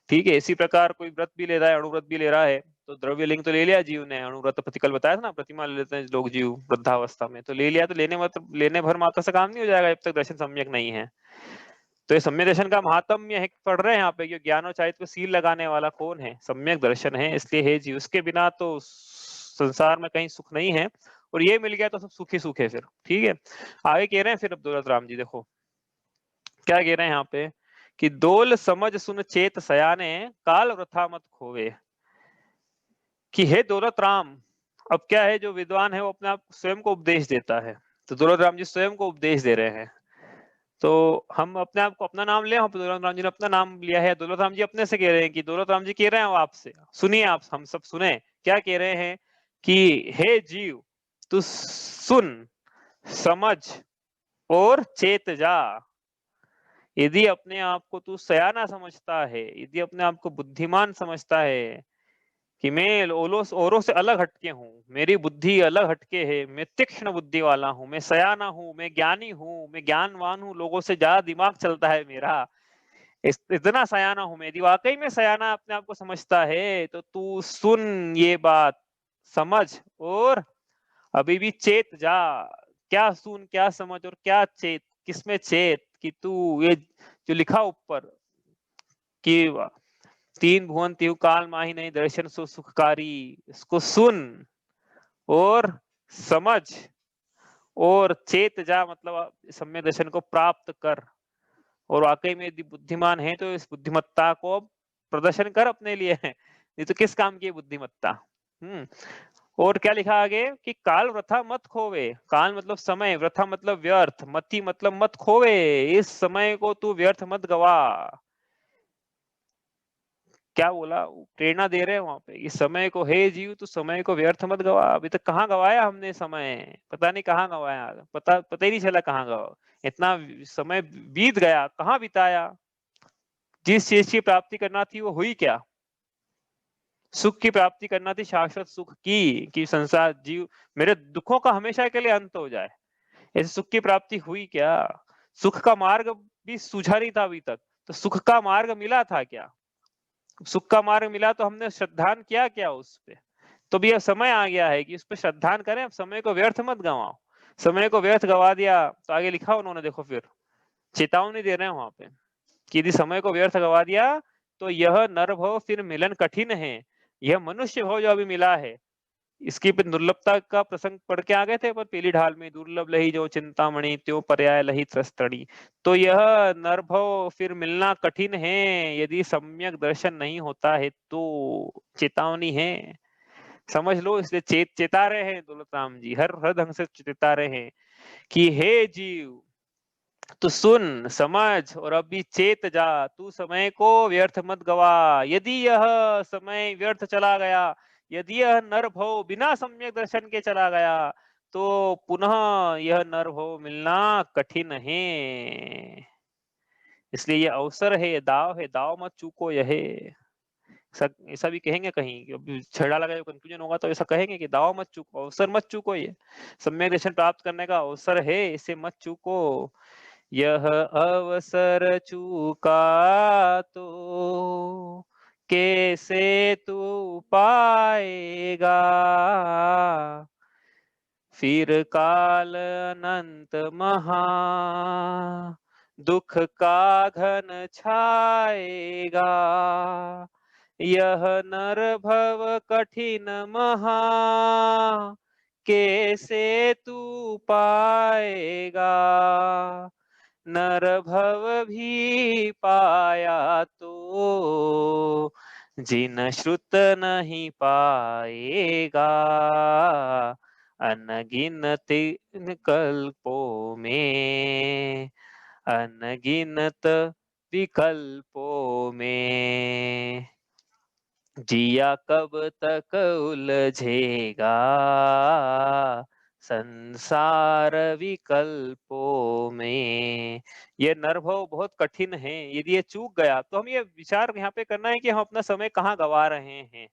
ठीक है, इसी प्रकार कोई व्रत भी ले रहा है, अणुव्रत भी ले रहा है, तो द्रव्य लिंग तो ले लिया जीव ने, अणुव्रत प्रतिकल बताया था ना, प्रतिमा ले लेते हैं लोग जीव वृद्धावस्था में, तो ले लिया, तो लेने भर मात्रा से काम नहीं हो जाएगा जब तक दर्शन सम्यक नहीं है। तो ये सम्यक दर्शन का महात्म्य है, पढ़ रहे हैं यहाँ पे कि ज्ञान और चारित्र को सील लगाने वाला कौन है, सम्यक दर्शन है। इसलिए हे जीव, उसके बिना तो संसार में कहीं सुख नहीं है, और ये मिल गया तो सब सुखी सुख है फिर। ठीक है, आगे कह रहे हैं फिर अब दौलत राम जी, देखो क्या कह रहे हैं यहाँ पे कि दोल समझ सुन चेत सयाने, काल वृथा मत खोवे। कि हे दौलत राम, अब क्या है, जो विद्वान है वो अपने आप स्वयं को उपदेश देता है, तो दौलत राम जी स्वयं को उपदेश दे रहे हैं। तो हम अपने आप को अपना नाम ले, दौलत राम जी ने अपना नाम लिया है, दौलत राम जी अपने से कह रहे हैं कि दौलत राम जी कह रहे हैं आपसे, सुनिए आप, हम सब सुने क्या कह रहे हैं कि हे जीव, तू सुन, समझ और चेत जा। यदि अपने आप को तू सयाना समझता है, यदि अपने आप को बुद्धिमान समझता है कि मैं औरों से अलग हटके हूँ, मेरी बुद्धि अलग हटके है, मैं तीक्ष्ण बुद्धि वाला हूँ, मैं सयाना हूँ, मैं ज्ञानी हूँ, मैं ज्ञानवान हूँ, लोगों से ज्यादा दिमाग चलता है मेरा, इतना सयाना हूँ मैं, यदि वाकई में सयाना अपने आप को समझता है तो तू सुन ये बात, समझ, और अभी भी चेत जा। क्या सुन, क्या समझ और क्या चेत, किसमें चेत, कि तू ये जो लिखा ऊपर कि 3 भुवन तिहु काल माही नहीं, दर्शन सो सुखकारी, इसको सुन और समझ और चेत जा मतलब सम्यक दर्शन को प्राप्त कर, और वाकई में यदि बुद्धिमान है तो इस बुद्धिमत्ता को प्रदर्शन कर अपने लिए। नहीं तो किस काम की है बुद्धिमत्ता। और क्या लिखा आगे कि काल वृथा मत खोवे। काल मतलब समय, वृथा मतलब व्यर्थ, मति मतलब मत खोवे। इस समय को तू व्यर्थ मत गवा। क्या बोला, प्रेरणा दे रहे हैं वहां पे, इस समय को हे जीव तू समय को व्यर्थ मत गवा। अभी तक कहाँ गवाया हमने समय, पता नहीं कहाँ गवाया, पता ही नहीं चला कहाँ गवा। इतना समय बीत गया, कहाँ बिताया। जिस चीज की प्राप्ति करना थी वो हुई क्या। सुख की प्राप्ति करना थी, शाश्वत सुख की, कि संसार जीव मेरे दुखों का हमेशा के लिए अंत हो जाए। ऐसे सुख की प्राप्ति हुई क्या। सुख का मार्ग भी सूझा नहीं था अभी तक, तो सुख का मार्ग मिला था क्या। सुख का मार्ग मिला तो हमने श्रद्धान किया क्या उस पे। तो भी अब समय आ गया है कि उस पर श्रद्धान करें। अब समय को व्यर्थ मत गवाओ। समय को व्यर्थ गवा दिया तो आगे लिखा उन्होंने, देखो फिर चेतावनी दे रहे हैं वहां पे कि यदि समय को व्यर्थ गवा दिया तो यह नरभव फिर मिलन कठिन है। यह मनुष्य भव जो अभी मिला है, इसकी दुर्लभता का प्रसंग पढ़ के आ गए थे पर पीली ढाल में, दुर्लभ लही जो चिंतामणि त्यों पर्याय लही त्रस्तड़ी। तो यह नरभव फिर मिलना कठिन है यदि सम्यक दर्शन नहीं होता है तो। चेतावनी है, समझ लो। इसलिए चेता रहे हैं दौलत राम जी, हर हर ढंग से चेता रहे हैं कि हे जीव तू सुन समझ और अभी चेत जा, तू समय को व्यर्थ मत गवा। यदि यह समय व्यर्थ चला गया, यदि यह नरभव बिना सम्यक दर्शन के चला गया, तो पुनः यह नरभव मिलना कठिन है। इसलिए ये अवसर है, ये दाव है, दाव मत चूको यह। ऐसा भी कहेंगे कहीं कि अभी छेड़ा लगा कंफ्यूजन होगा तो ऐसा कहेंगे कि दाव मत चूको, अवसर मत चूको, ये सम्यक दर्शन प्राप्त करने का अवसर है, इसे मत चूको। यह अवसर चूका तो कैसे तू पाएगा, फिर काल अनंत महा दुख का घन छाएगा। यह नर भव कठिन महा कैसे तू पाएगा। नर भव भी पाया तो जिन श्रुत नहीं पाएगा। अनगिनत कल्पों में, अनगिनत विकल्पों में, जिया कब तक उलझेगा संसार विकल्पों में। ये नरभव बहुत कठिन है, यदि ये चूक गया तो हम ये विचार यहाँ पे करना है कि हम अपना समय कहाँ गवा रहे हैं।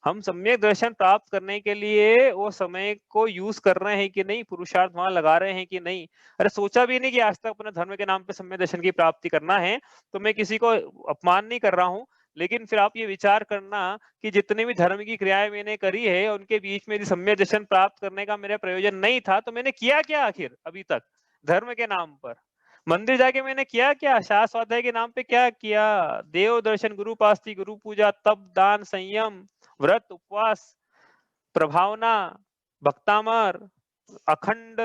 हम सम्यक दर्शन प्राप्त करने के लिए वो समय को यूज कर रहे हैं कि नहीं, पुरुषार्थ वहां लगा रहे हैं कि नहीं। अरे सोचा भी नहीं कि आज तक अपने धर्म के नाम पे सम्यक दर्शन की प्राप्ति करना है। तो मैं किसी को अपमान नहीं कर रहा हूँ, लेकिन फिर आप ये विचार करना कि जितने भी धर्म की क्रियाएं मैंने करी है उनके बीच में यदि सम्यक दर्शन प्राप्त करने का मेरा प्रयोजन नहीं था तो मैंने किया क्या आखिर अभी तक धर्म के नाम पर। मंदिर जाके मैंने किया क्या, शास्त्र स्वाध्याय के नाम पे क्या किया। देव दर्शन, गुरु पास्ती, गुरु पूजा, तप, दान, संयम, व्रत, उपवास, प्रभावना, भक्तामर, अखंड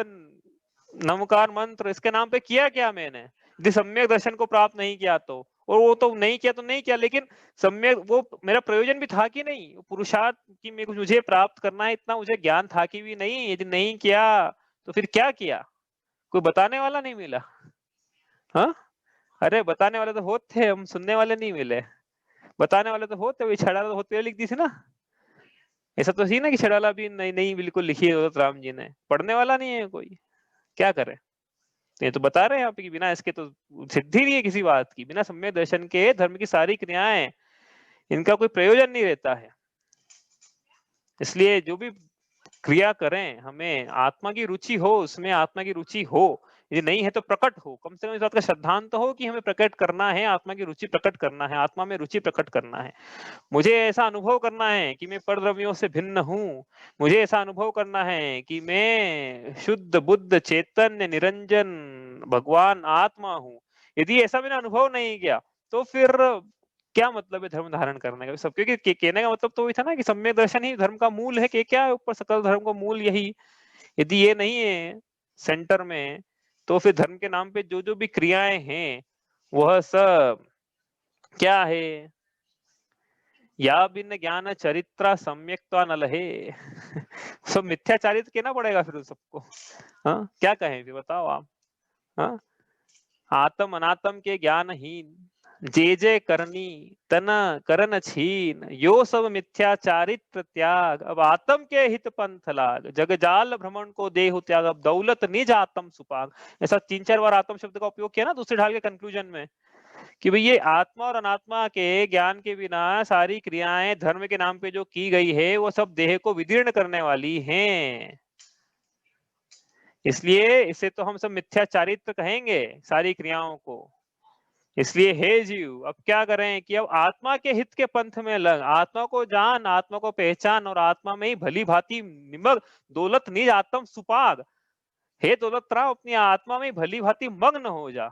नमकार मंत्र, इसके नाम पे किया क्या मैंने यदि सम्यक दर्शन को प्राप्त नहीं किया तो। और वो तो नहीं किया तो नहीं किया, लेकिन सम्यक वो मेरा प्रयोजन भी था कि नहीं, पुरुषार्थ की मुझे प्राप्त करना है इतना मुझे ज्ञान था कि भी नहीं। यदि नहीं किया तो फिर क्या किया, कोई बताने वाला नहीं मिला। हाँ, अरे बताने वाले तो होते, हम सुनने वाले नहीं मिले। बताने वाले तो होते, वही छड़ा तो होते लिख दी थी ना। ऐसा तो थी ना कि छड़ाला भी नहीं नहीं बिल्कुल लिखी है दौलत राम जी ने, पढ़ने वाला नहीं है कोई, क्या करे। ये तो बता रहे हैं यहाँ पे कि बिना इसके तो सिद्धि नहीं है किसी बात की, बिना सम्यक दर्शन के धर्म की सारी क्रियाएं इनका कोई प्रयोजन नहीं रहता है। इसलिए जो भी क्रिया करें हमें आत्मा की रुचि हो, उसमें आत्मा की रुचि हो, यदि नहीं है तो प्रकट हो, कम से कम इस बात का श्रद्धांत तो हो कि हमें प्रकट करना है, आत्मा की रुचि प्रकट करना है, आत्मा में रुचि प्रकट करना है। मुझे ऐसा अनुभव करना है कि मैं परद्रव्यों से भिन्न हूँ। मुझे ऐसा अनुभव करना है कि मैं शुद्ध बुद्ध चैतन्य निरंजन भगवान आत्मा हूँ। यदि ऐसा मैंने अनुभव नहीं किया तो फिर क्या मतलब है धर्म धारण करने का। सब क्योंकि कहने का मतलब तो वही था ना कि सम्यक दर्शन ही धर्म का मूल है कि क्या है ऊपर सकल धर्म का मूल यही। यदि ये नहीं है सेंटर में, तो फिर धर्म के नाम पे जो जो भी क्रियाएं हैं वह सब क्या है? या बिन ज्ञान चरित्रा सम्यक्त्वा न लहे। सब मिथ्याचारित कहना पड़ेगा फिर उन सबको। हाँ, क्या कहें फिर बताओ आप। हाँ, आत्म अनात्म के ज्ञानहीन, जे जे करनी तन करन छीन, यो सब मिथ्याचारित्र त्याग, अब आत्म के हित पंथ लाग, जग जाल भ्रमण को देहु त्याग, अब दौलत निज आत्म सुपाग। ऐसा 3-4 बार आत्म शब्द का उपयोग किया ना दूसरे ढाल के कंक्लूजन में, कि भाई ये आत्मा और अनात्मा के ज्ञान के बिना सारी क्रियाएं धर्म के नाम पे जो की गई है वो सब देह को विदीर्ण करने वाली हैं। इसलिए इसे तो हम सब मिथ्याचारित्र कहेंगे सारी क्रियाओं को। इसलिए हे जीव, अब क्या करें कि अब आत्मा के हित के पंथ में लग, आत्मा को जान, आत्मा को पहचान, और आत्मा में ही भली भांति निमग, दौलत निज आत्म सुपाग। हे दौलत राम, अपनी आत्मा में भली भांति मग्न हो जा।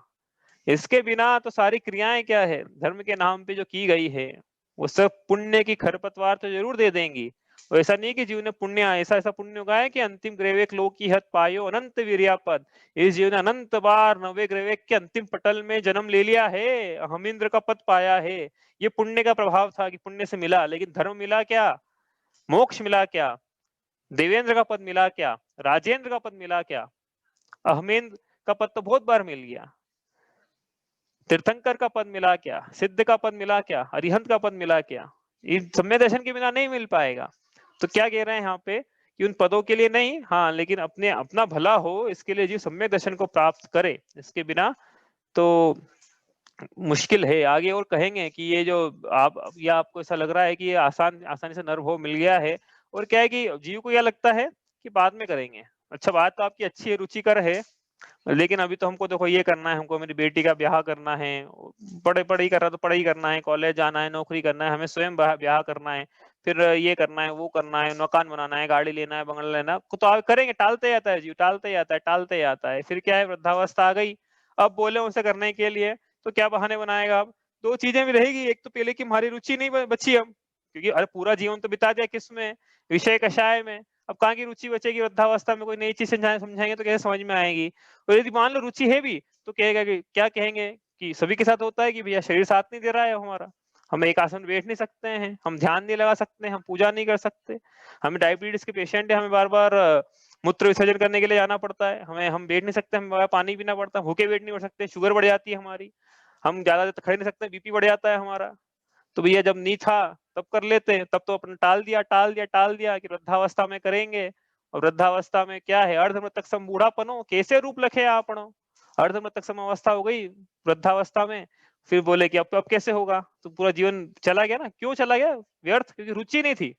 इसके बिना तो सारी क्रियाएं क्या है धर्म के नाम पे जो की गई है वो सब पुण्य की खरपतवार तो जरूर दे देंगी। और ऐसा नहीं कि जीव ने पुण्य ऐसा ऐसा पुण्य उगाया कि अंतिम ग्रेवेक लोक की हत पायो अनंत वीर्यापद। इस जीव ने अनंत बार नवे ग्रेवेक के अंतिम पटल में जन्म ले लिया है, हमिंद्र का पद पाया है। ये पुण्य का प्रभाव था कि पुण्य से मिला, लेकिन धर्म मिला क्या, मोक्ष मिला क्या, देवेंद्र का पद मिला क्या, राजेंद्र का पद मिला क्या, अहमेंद्र का पद तो बहुत बार मिल गया, तीर्थंकर का पद मिला क्या, सिद्ध का पद मिला क्या, अरिहंत का पद मिला क्या। इन सम्य दर्शन के बिना नहीं मिल पाएगा। तो क्या कह रहे हैं यहाँ पे कि उन पदों के लिए नहीं, हाँ, लेकिन अपने अपना भला हो इसके लिए जीव सम्य दर्शन को प्राप्त करे, इसके बिना तो मुश्किल है। आगे और कहेंगे कि ये जो आप, या आपको ऐसा लग रहा है कि ये आसानी से नर्व हो मिल गया है, और क्या है कि जीव को यह लगता है कि बाद में करेंगे। अच्छा, बात तो आपकी अच्छी है, रुचिकर है, लेकिन अभी तो हमको देखो ये करना है, हमको मेरी बेटी का ब्याह करना है, पढ़ाई कर रहा तो पढ़ाई करना है, कॉलेज जाना है, नौकरी करना है, हमें स्वयं ब्याह करना है, फिर ये करना है, वो करना है, मकान बनाना है, गाड़ी लेना है, बंगला लेना, तो आप करेंगे, टालते जाता है जीव, टालते जाता है, टालते जाता है। फिर क्या है, वृद्धावस्था आ गई, अब बोले उसे करने के लिए तो क्या बहाने बनाएगा। अब दो चीजें भी रहेगी, एक तो पहले की हमारी रुचि नहीं बची हम, क्योंकि अरे पूरा जीवन तो बिता दिया किस में, विषय कषाय में, अब कहाँ की रुचि बचेगी। वृद्धावस्था में कोई नई चीज समझाएंगे तो कैसे समझ में आएगी। और यदि मान लो रुचि है भी तो कहेगा कि क्या कहेंगे कि सभी के साथ होता है कि भैया शरीर साथ नहीं दे रहा है हमारा, हम एक आसन बैठ नहीं सकते हैं, हम ध्यान नहीं लगा सकते, हम पूजा नहीं कर सकते, हमें डायबिटीज के पेशेंट है, हमें बार बार मूत्र विसर्जन करने के लिए जाना पड़ता है, हम बैठ नहीं सकते, हमें पानी पीना पड़ता है, भूखे बैठ नहीं कर सकते, शुगर बढ़ जाती है हमारी, हम ज्यादा देर खड़े नहीं सकते, बीपी बढ़ जाता है हमारा। तो भैया जब नहीं था तब कर लेते, तब तो अपने टाल दिया कि वृद्धावस्था में करेंगे। और वृद्धावस्था में क्या है, अर्धमृतक सम बूढ़ापनो कैसे रूप लखे आपनो, अर्धमृतक सम अवस्था हो गई वृद्धावस्था में। फिर बोले कि अब कैसे होगा, तो पूरा जीवन चला गया ना। क्यों चला गया, व्यर्थ, क्योंकि रुचि नहीं थी,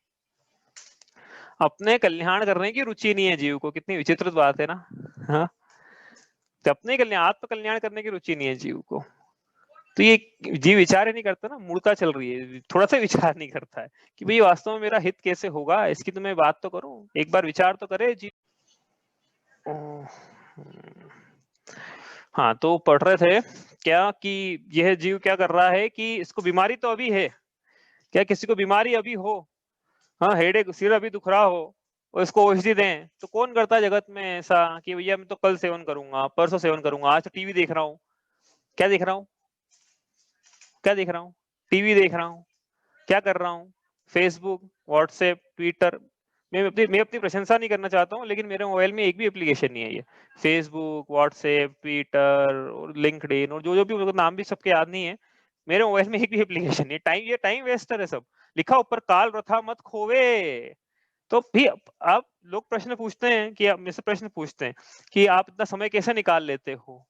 अपने कल्याण करने की रुचि नहीं है जीव को। कितनी विचित्र बात है ना। हाँ, तो अपने कल्याण, आत्म कल्याण करने की रुचि नहीं है जीव को। तो ये जीव विचार ही नहीं करता ना, मूर्खता चल रही है, थोड़ा सा विचार नहीं करता है कि भाई वास्तव में मेरा हित कैसे होगा, इसकी तो मैं बात तो करूं, एक बार विचार तो करे जीव। हाँ, तो पढ़ रहे थे क्या कि यह जीव क्या कर रहा है कि इसको बीमारी तो अभी है, क्या किसी को बीमारी अभी हो, हाँ, हेडेक, सिर अभी दुख रहा हो और इसको औषधि दें, तो कौन करता है जगत में ऐसा कि भैया मैं तो कल सेवन करूंगा, परसों सेवन करूंगा, आज तो टीवी देख रहा हूँ, क्या देख रहा हूँ, क्या देख रहा हूँ, टीवी देख रहा हूँ, क्या कर रहा हूँ, फेसबुक, व्हाट्सएप, ट्विटर। मैं अपनी प्रशंसा नहीं करना चाहता हूँ, लेकिन मेरे मोबाइल में एक भी एप्लीकेशन नहीं है ये फेसबुक, व्हाट्सएप, ट्विटर और लिंक्डइन और जो जो भी, मेरे को नाम भी सबके याद नहीं है, मेरे मोबाइल में एक भी एप्लीकेशन नहीं है। ये टाइम वेस्टर है सब, लिखा ऊपर काल रथा मत खोवे। तो भी आप लोग प्रश्न पूछते हैं कि मेरे से प्रश्न पूछते हैं कि आप इतना समय कैसे निकाल लेते हो।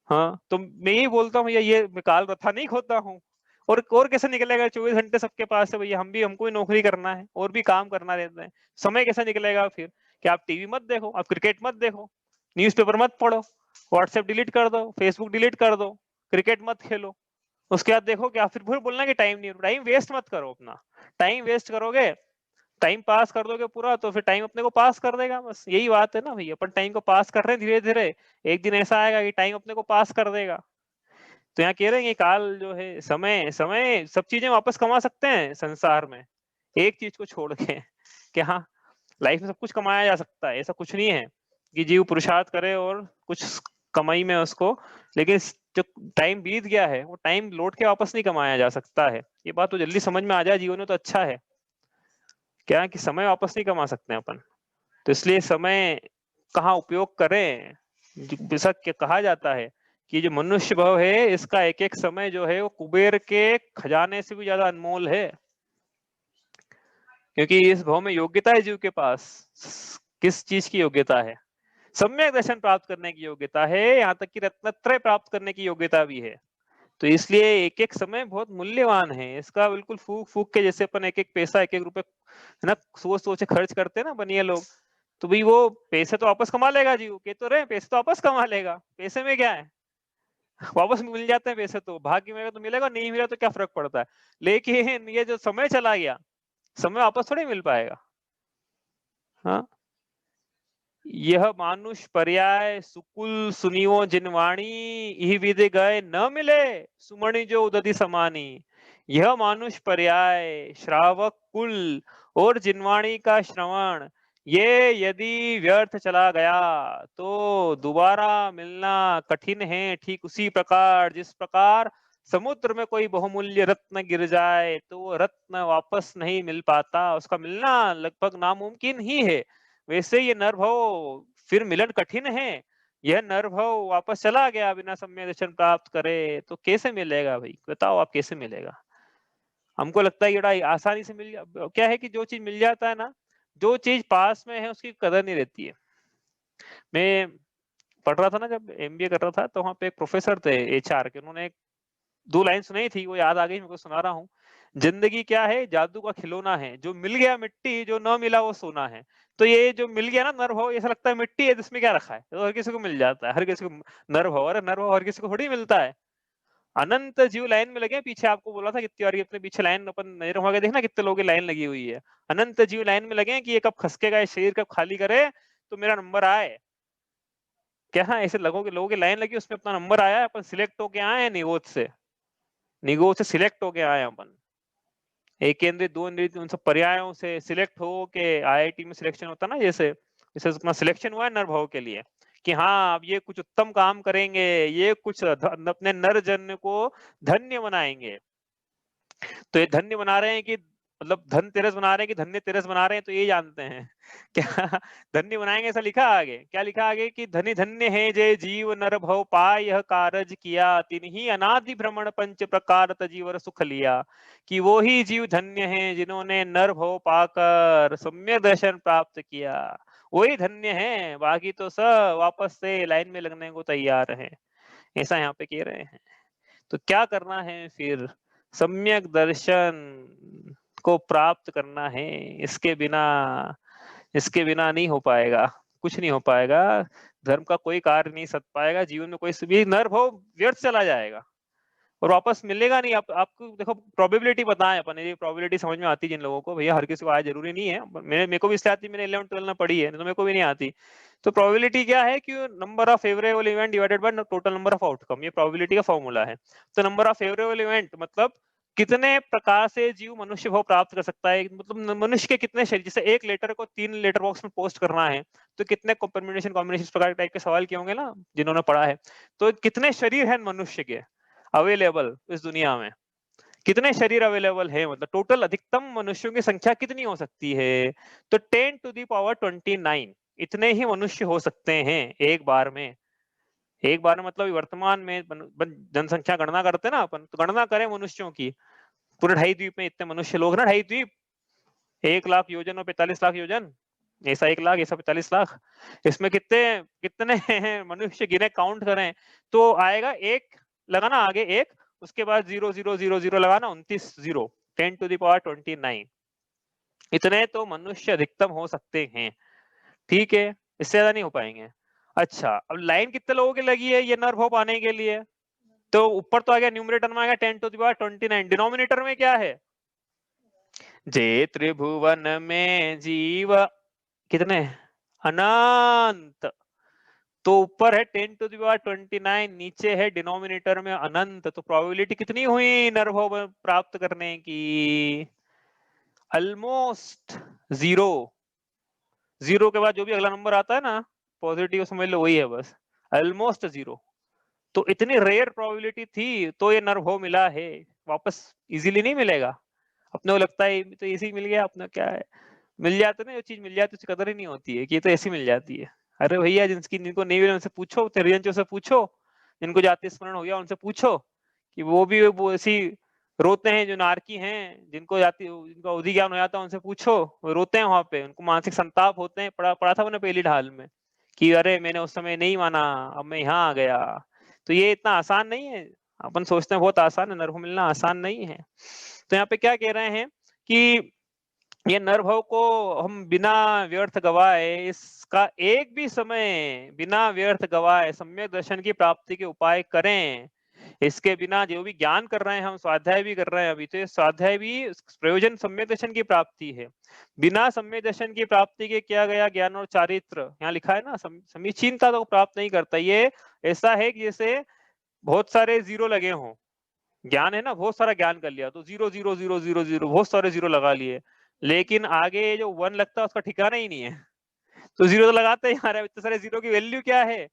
हाँ, तो मैं यही बोलता हूँ भैया, ये मैं काल रथा नहीं खोता हूँ। और कैसे निकलेगा, 24 घंटे सबके पास है भैया, हमको भी नौकरी करना है और भी काम करना रहता है, समय कैसे निकलेगा फिर। कि आप टीवी मत देखो, आप क्रिकेट मत देखो, न्यूज़पेपर मत पढ़ो, व्हाट्सएप डिलीट कर दो, फेसबुक डिलीट कर दो, क्रिकेट मत खेलो, उसके बाद देखो क्या, फिर बोलना कि टाइम नहीं, टाइम वेस्ट मत करो अपना। टाइम वेस्ट करोगे, टाइम पास कर दोगे पूरा, तो फिर टाइम अपने को पास कर देगा, बस यही बात है ना भैया। अपन टाइम को पास कर रहे हैं धीरे धीरे, एक दिन ऐसा आएगा कि टाइम अपने को पास कर देगा। तो यहाँ कह रहे हैं कि काल जो है, समय समय सब चीजें वापस कमा सकते हैं संसार में, एक चीज को छोड़ के कि हाँ, लाइफ में सब कुछ कमाया जा सकता है, ऐसा कुछ नहीं है। कि जीव पुरुषार्थ करे और कुछ कमाई में उसको, लेकिन जो टाइम बीत गया है वो टाइम लौट के वापस नहीं कमाया जा सकता है। ये बात तो जल्दी समझ में आ जाए जीवन में तो अच्छा है। क्या कि समय वापस नहीं कमा सकते हैं अपन, तो इसलिए समय कहाँ उपयोग करें। जैसा कि कहा जाता है कि जो मनुष्य भाव है इसका एक एक समय जो है वो कुबेर के खजाने से भी ज्यादा अनमोल है, क्योंकि इस भाव में योग्यता है जीव के पास। किस चीज की योग्यता है? सम्यक दर्शन प्राप्त करने की योग्यता है, यहाँ तक कि रत्नत्रय प्राप्त करने की योग्यता भी है। तो इसलिए एक एक समय बहुत मूल्यवान है, इसका बिल्कुल फूक फूक के जैसे अपन एक एक पैसा एक एक रुपए है ना सोच सोच खर्च करते हैं ना बनिए लोग, तो भाई वो पैसे तो वापस कमा लेगा जीव, के तो रहे पैसे तो वापस कमा लेगा, पैसे में क्या है, वापस मिल जाते हैं पैसे, तो भाग्य में तो मिलेगा, नहीं मिला तो क्या फर्क पड़ता है। लेकिन ये जो समय चला गया, समय वापस थोड़ी मिल पाएगा। हाँ, यह मानुष पर्याय सुकुल सुनियो जिनवाणी, यही विदे गए न मिले सुमणि जो उदधि समानी। यह मानुष पर्याय श्रावक कुल और जिनवाणी का श्रवण ये यदि व्यर्थ चला गया तो दोबारा मिलना कठिन है। ठीक उसी प्रकार जिस प्रकार समुद्र में कोई बहुमूल्य रत्न गिर जाए तो वो रत्न वापस नहीं मिल पाता, उसका मिलना लगभग नामुमकिन ही है, वैसे ये नरभव फिर मिलन कठिन है। यह नरभव वापस चला गया बिना सम्यक दर्शन प्राप्त करे तो कैसे मिलेगा भाई, बताओ आप कैसे मिलेगा। हमको लगता है बड़ा आसानी से मिल क्या है कि जो चीज मिल जाता है ना, जो चीज पास में है उसकी कदर नहीं रहती है। मैं पढ़ रहा था ना, जब एमबीए कर रहा था तो वहां पे एक प्रोफेसर थे एचआर के, उन्होंने दो लाइन सुनाई थी, वो याद आ गई, मेरे को सुना रहा हूँ। जिंदगी क्या है, जादू का खिलौना है, जो मिल गया मिट्टी, जो न मिला वो सोना है। तो ये जो मिल गया ना नर भाव, ऐसा लगता है मिट्टी है जिसमें क्या रखा है, तो हर किसी को मिल जाता है, हर किसी को नर भाव, अरे नर भाव हर किसी को थोड़ी मिलता है। अनंत जीव लाइन में लगे, पीछे आपको बोला था कितनी बार, अपने पीछे लाइन अपन नजर घुमा के देखना कितने लोगों की लाइन लगी हुई है। अनंत जीव लाइन में लगे कि ये कब खसकेगा, ये शरीर कब खाली करे तो मेरा नंबर आए। क्या हाँ, ऐसे लोगों की लाइन लगी, उसमें अपना नंबर आया, अपन सिलेक्ट होके आए हैं निगोज से, निगोज से सिलेक्ट होके आए हैं अपन, एक केंद्रित दो केंद्रित उन सब पर्यायों से सिलेक्ट हो के आईआईटी में सिलेक्शन होता ना, जैसे जैसे अपना सिलेक्शन हुआ है नर भाव के लिए कि हाँ अब ये कुछ उत्तम काम करेंगे, ये कुछ अपने नर जन्म को धन्य बनाएंगे। तो ये धन्य बना रहे हैं कि मतलब धन तेरस बना रहे हैं कि धन्य तेरस बना रहे हैं, तो ये जानते हैं क्या धन्य बनाएंगे, ऐसा लिखा आगे, क्या लिखा आगे कि धनी धन्य है जय जीव नर भव पाय यह कारज किया, तिन्ही अनादि भ्रमण पंच प्रकार तजीवर सुख लिया। कि वो ही जीव धन्य हैं जिन्होंने नर भव पाकर सम्यक दर्शन प्राप्त किया, वही धन्य है, बाकी तो सब वापस से लाइन में लगने को तैयार है, ऐसा यहाँ पे कह रहे हैं। तो क्या करना है फिर, सम्यक दर्शन को प्राप्त करना है, इसके बिना नहीं हो पाएगा, कुछ नहीं हो पाएगा, धर्म का कोई कार्य नहीं सध पाएगा, जीवन में कोई भी नर भाव व्यर्थ चला जाएगा और वापस मिलेगा नहीं। आपको देखो प्रोबेबिलिटी बताएं अपन, ये प्रोबेबिलिटी समझ में आती है जिन लोगों को, भैया हर किसी को आया जरूरी नहीं है, मेरे को भी इसलिए आती, मैंने 11 12 में पढ़ी है, तो मेरे को भी नहीं आती। तो प्रोबेबिलिटी क्या है कि number of favourable event divided by total number of outcome, ये प्रोबेबिलिटी का फॉर्मूला है। तो नंबर ऑफ फेवरेबल इवेंट मतलब कितने प्रकार से जीव मनुष्य भाव प्राप्त कर सकता है, मतलब मनुष्य के कितने शरीर, जैसे एक लेटर को 3 लेटर बॉक्स में पोस्ट करना है तो कितने कॉम्बिनेशन इस प्रकार टाइप के सवाल किए होंगे ना जिन्होंने पढ़ा है। तो कितने शरीर है मनुष्य के अवेलेबल इस दुनिया में, कितने शरीर अवेलेबल है, मतलब टोटल अधिकतम मनुष्यों की संख्या कितनी हो सकती है, तो 10 टू दी पावर 29 इतने ही मनुष्य हो सकते हैं एक बार में। एक बार में मतलब वर्तमान में जनसंख्या गणना करते हैं ना अपन, तो गणना करें मनुष्यों की, पूरे 2.5 द्वीप में इतने मनुष्य लोग ना, 2.5 द्वीप, 1 लाख योजन और 45 लाख योजन, ऐसा 1 लाख, ऐसा 45 लाख, इसमें कितने कितने मनुष्य गिने काउंट करें तो आएगा एक, लगाना आगे एक, उसके बाद 0000 लगाना 29 जीरो, 10 टू द पावर 29, इतने तो मनुष्य अधिकतम हो सकते हैं। ठीक है, इससे ज्यादा नहीं हो पाएंगे। अच्छा, अब लाइन कितने लोगों की लगी है ये नर भोप आने के लिए, तो ऊपर तो आ गया न्यूमरेटर में आ गया 10 टू द पावर 29, डिनोमिनेटर में क्या है, जे त्रिभुवन में जीव कितने अनंत, तो ऊपर है 10 टू द पावर 29, नीचे है डिनोमिनेटर में अनंत, तो प्रोबेबिलिटी कितनी हुई नरभव प्राप्त करने की, ऑलमोस्ट जीरो। जीरो के बाद जो भी अगला नंबर आता है ना पॉजिटिव समझ लो वही है बस, ऑलमोस्ट 0। तो इतनी रेयर प्रोबेबिलिटी थी तो ये नर्व मिला है, वापस इजीली नहीं मिलेगा। अपने को लगता है तो इजी मिल गया, अपना क्या है, मिल जाता ना, जो चीज मिल जाती है उसकी कदर ही नहीं होती है कि ये तो ऐसी मिल जाती है। अरे भैया जिनको नहीं मिला उनसे पूछो, तेरियंचो से पूछो, जिनको जाति स्मरण हो गया उनसे पूछो कि वो भी वो ऐसी रोते हैं, जो नारकी हैं, जिनको अवधि ज्ञान हो जाता है उनसे पूछो, वो रोते हैं वहां पे, उनको मानसिक संताप होते हैं। पढ़ा था मैंने पहली ढाल में कि अरे मैंने उस समय नहीं माना, अब मैं यहाँ आ गया। तो ये इतना आसान नहीं है, अपन सोचते हैं बहुत आसान है, नर्व मिलना आसान नहीं है। तो यहाँ पे क्या कह रहे हैं कि ये नरभव को हम बिना व्यर्थ गवाए, इसका एक भी समय बिना व्यर्थ गवाए सम्यक दर्शन की प्राप्ति के उपाय करें। इसके बिना जो भी ज्ञान कर रहे हैं, हम स्वाध्याय भी कर रहे हैं अभी, तो ये स्वाध्याय भी प्रयोजन सम्यक दर्शन की प्राप्ति है। बिना सम्यक दर्शन की प्राप्ति के किया गया ज्ञान और चारित्र, यहाँ लिखा है ना, समीचीनता तो प्राप्त नहीं करता। ये ऐसा है कि जैसे बहुत सारे जीरो लगे हों, ज्ञान है ना, बहुत सारा ज्ञान कर लिया तो 0 0 0 0 0 बहुत सारे जीरो लगा लिए, लेकिन आगे जो 1 लगता है उसका ठिकाना ही नहीं है। तो जीरो तो लगाते ही आ रहा है, इतने सारे जीरो की वैल्यू क्या है।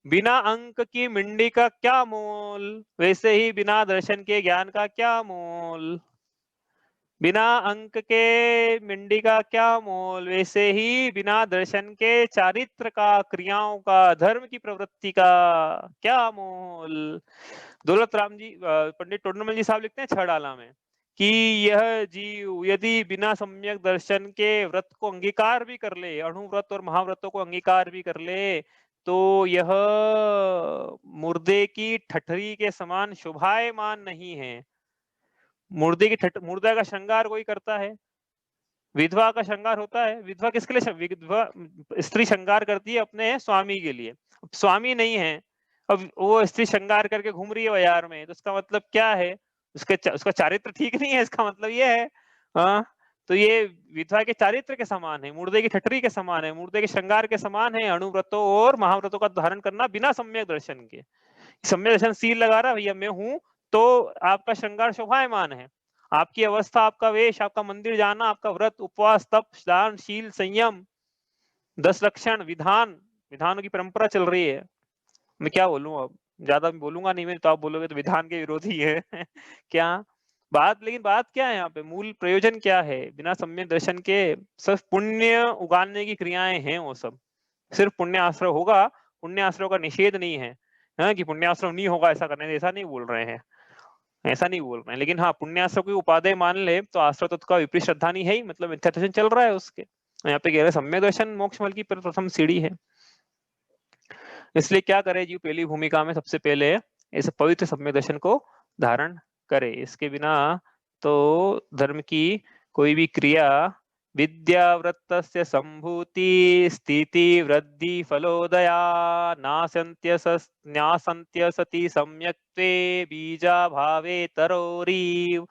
बिना अंक की मिंडी का क्या मोल, वैसे ही बिना दर्शन के ज्ञान का क्या मोल। बिना अंक के मिंडी का क्या मोल, वैसे ही बिना दर्शन के चारित्र का, क्रियाओं का, धर्म की प्रवृत्ति का क्या मोल। दौलत राम जी, पंडित टोडरमल जी साहब लिखते हैं 6 डाला में कि यह जीव यदि बिना सम्यक दर्शन के व्रत को अंगीकार भी कर ले, अणुव्रत और महाव्रतों को अंगीकार भी कर ले, तो यह मुर्दे की ठठरी के समान शोभायमान नहीं है। मुर्दा का श्रृंगार कोई करता है, विधवा का श्रृंगार होता है। विधवा किसके लिए, विधवा स्त्री श्रृंगार करती है अपने स्वामी के लिए। अब स्वामी नहीं है, अब वो स्त्री श्रृंगार करके घूम रही है बाजार में, तो उसका मतलब क्या है, उसका चारित्र ठीक नहीं है, इसका मतलब ये है। हाँ, तो ये विधवा के चारित्र के समान है, मुर्दे की ठटरी के समान है, मुर्दे के श्रृंगार के समान है, अणुव्रतों और महाव्रतों का धारण करना बिना सम्यक दर्शन के। सम्यक दर्शन सील लगा रहा भैया मैं हूं, तो आपका श्रृंगार शोभायमान है, आपकी अवस्था, आपका वेश, आपका मंदिर जाना, आपका व्रत, उपवास, तप, दान, शील, संयम, 10 लक्षण, विधानों की परंपरा चल रही है। मैं क्या बोलूं, अब ज्यादा बोलूंगा नहीं मैं, तो आप बोलोगे तो विधान के विरोधी है क्या बात, लेकिन बात क्या है यहाँ पे, मूल प्रयोजन क्या है। बिना सम्यक दर्शन के सिर्फ पुण्य उगाने की क्रियाएं हैं, वो सब सिर्फ पुण्य आश्रय होगा, पुण्य आश्रय का निषेध नहीं है, हाँ, कि पुण्य आश्रय नहीं होगा ऐसा करने से, ऐसा नहीं बोल रहे हैं, ऐसा नहीं बोल रहे हैं। लेकिन हाँ, पुण्याश्रय की उपादेय मान ले तो आश्रय तत्व का विपरीत श्रद्धा नहीं है ही, मतलब मिथ्या दर्शन चल रहा है उसके। यहाँ पे कह रहे सम्यक दर्शन मोक्ष फल की प्रथम सीढ़ी है। इसलिए क्या करे जीव पहली भूमिका में सबसे पहले इस पवित्र सम्यक दर्शन को धारण करे। इसके बिना तो धर्म की कोई भी क्रिया विद्यावृत्तस्य संभूति स्थिति वृद्धि फलोदया नासन्त्य सति सम्यक्त्वे बीजाभावे तरोरीव।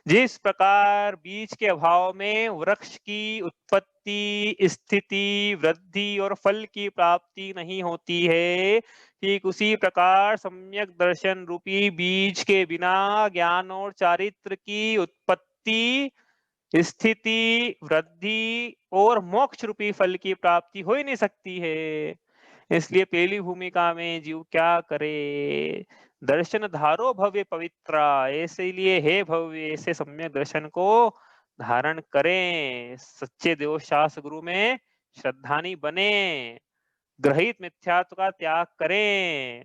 जिस प्रकार बीज के अभाव में वृक्ष की उत्पत्ति, स्थिति, वृद्धि और फल की प्राप्ति नहीं होती है, ठीक उसी प्रकार सम्यक दर्शन रूपी बीज के बिना ज्ञान और चारित्र की उत्पत्ति, स्थिति, वृद्धि और मोक्ष रूपी फल की प्राप्ति हो ही नहीं सकती है। इसलिए पहली भूमिका में जीव क्या करे, दर्शन धारो भव्य पवित्रा, ऐसे लिए हे भव्य ऐसे सम्यक दर्शन को धारण करें, सच्चे देव शास्त्र गुरु में श्रद्धानी बने, ग्रहित मिथ्यात्व का त्याग करें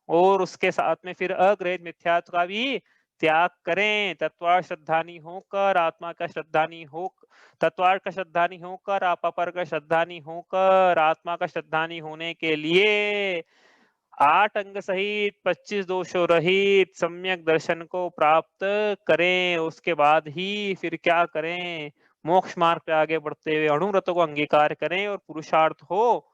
और उसके साथ में फिर अग्रहित मिथ्यात्व का भी त्याग करें। तत्वार्थ श्रद्धानी होकर आत्मा का श्रद्धानी हो, तत्वार्थ का श्रद्धानी होकर अपर का श्रद्धानी होकर आत्मा का श्रद्धानी होने के लिए 8 अंग सहित 25 दोषों रहित सम्यक दर्शन को प्राप्त करें। उसके बाद ही फिर क्या करें, मोक्ष मार्ग पे आगे बढ़ते हुए अणुव्रतों को अंगीकार करें और पुरुषार्थ हो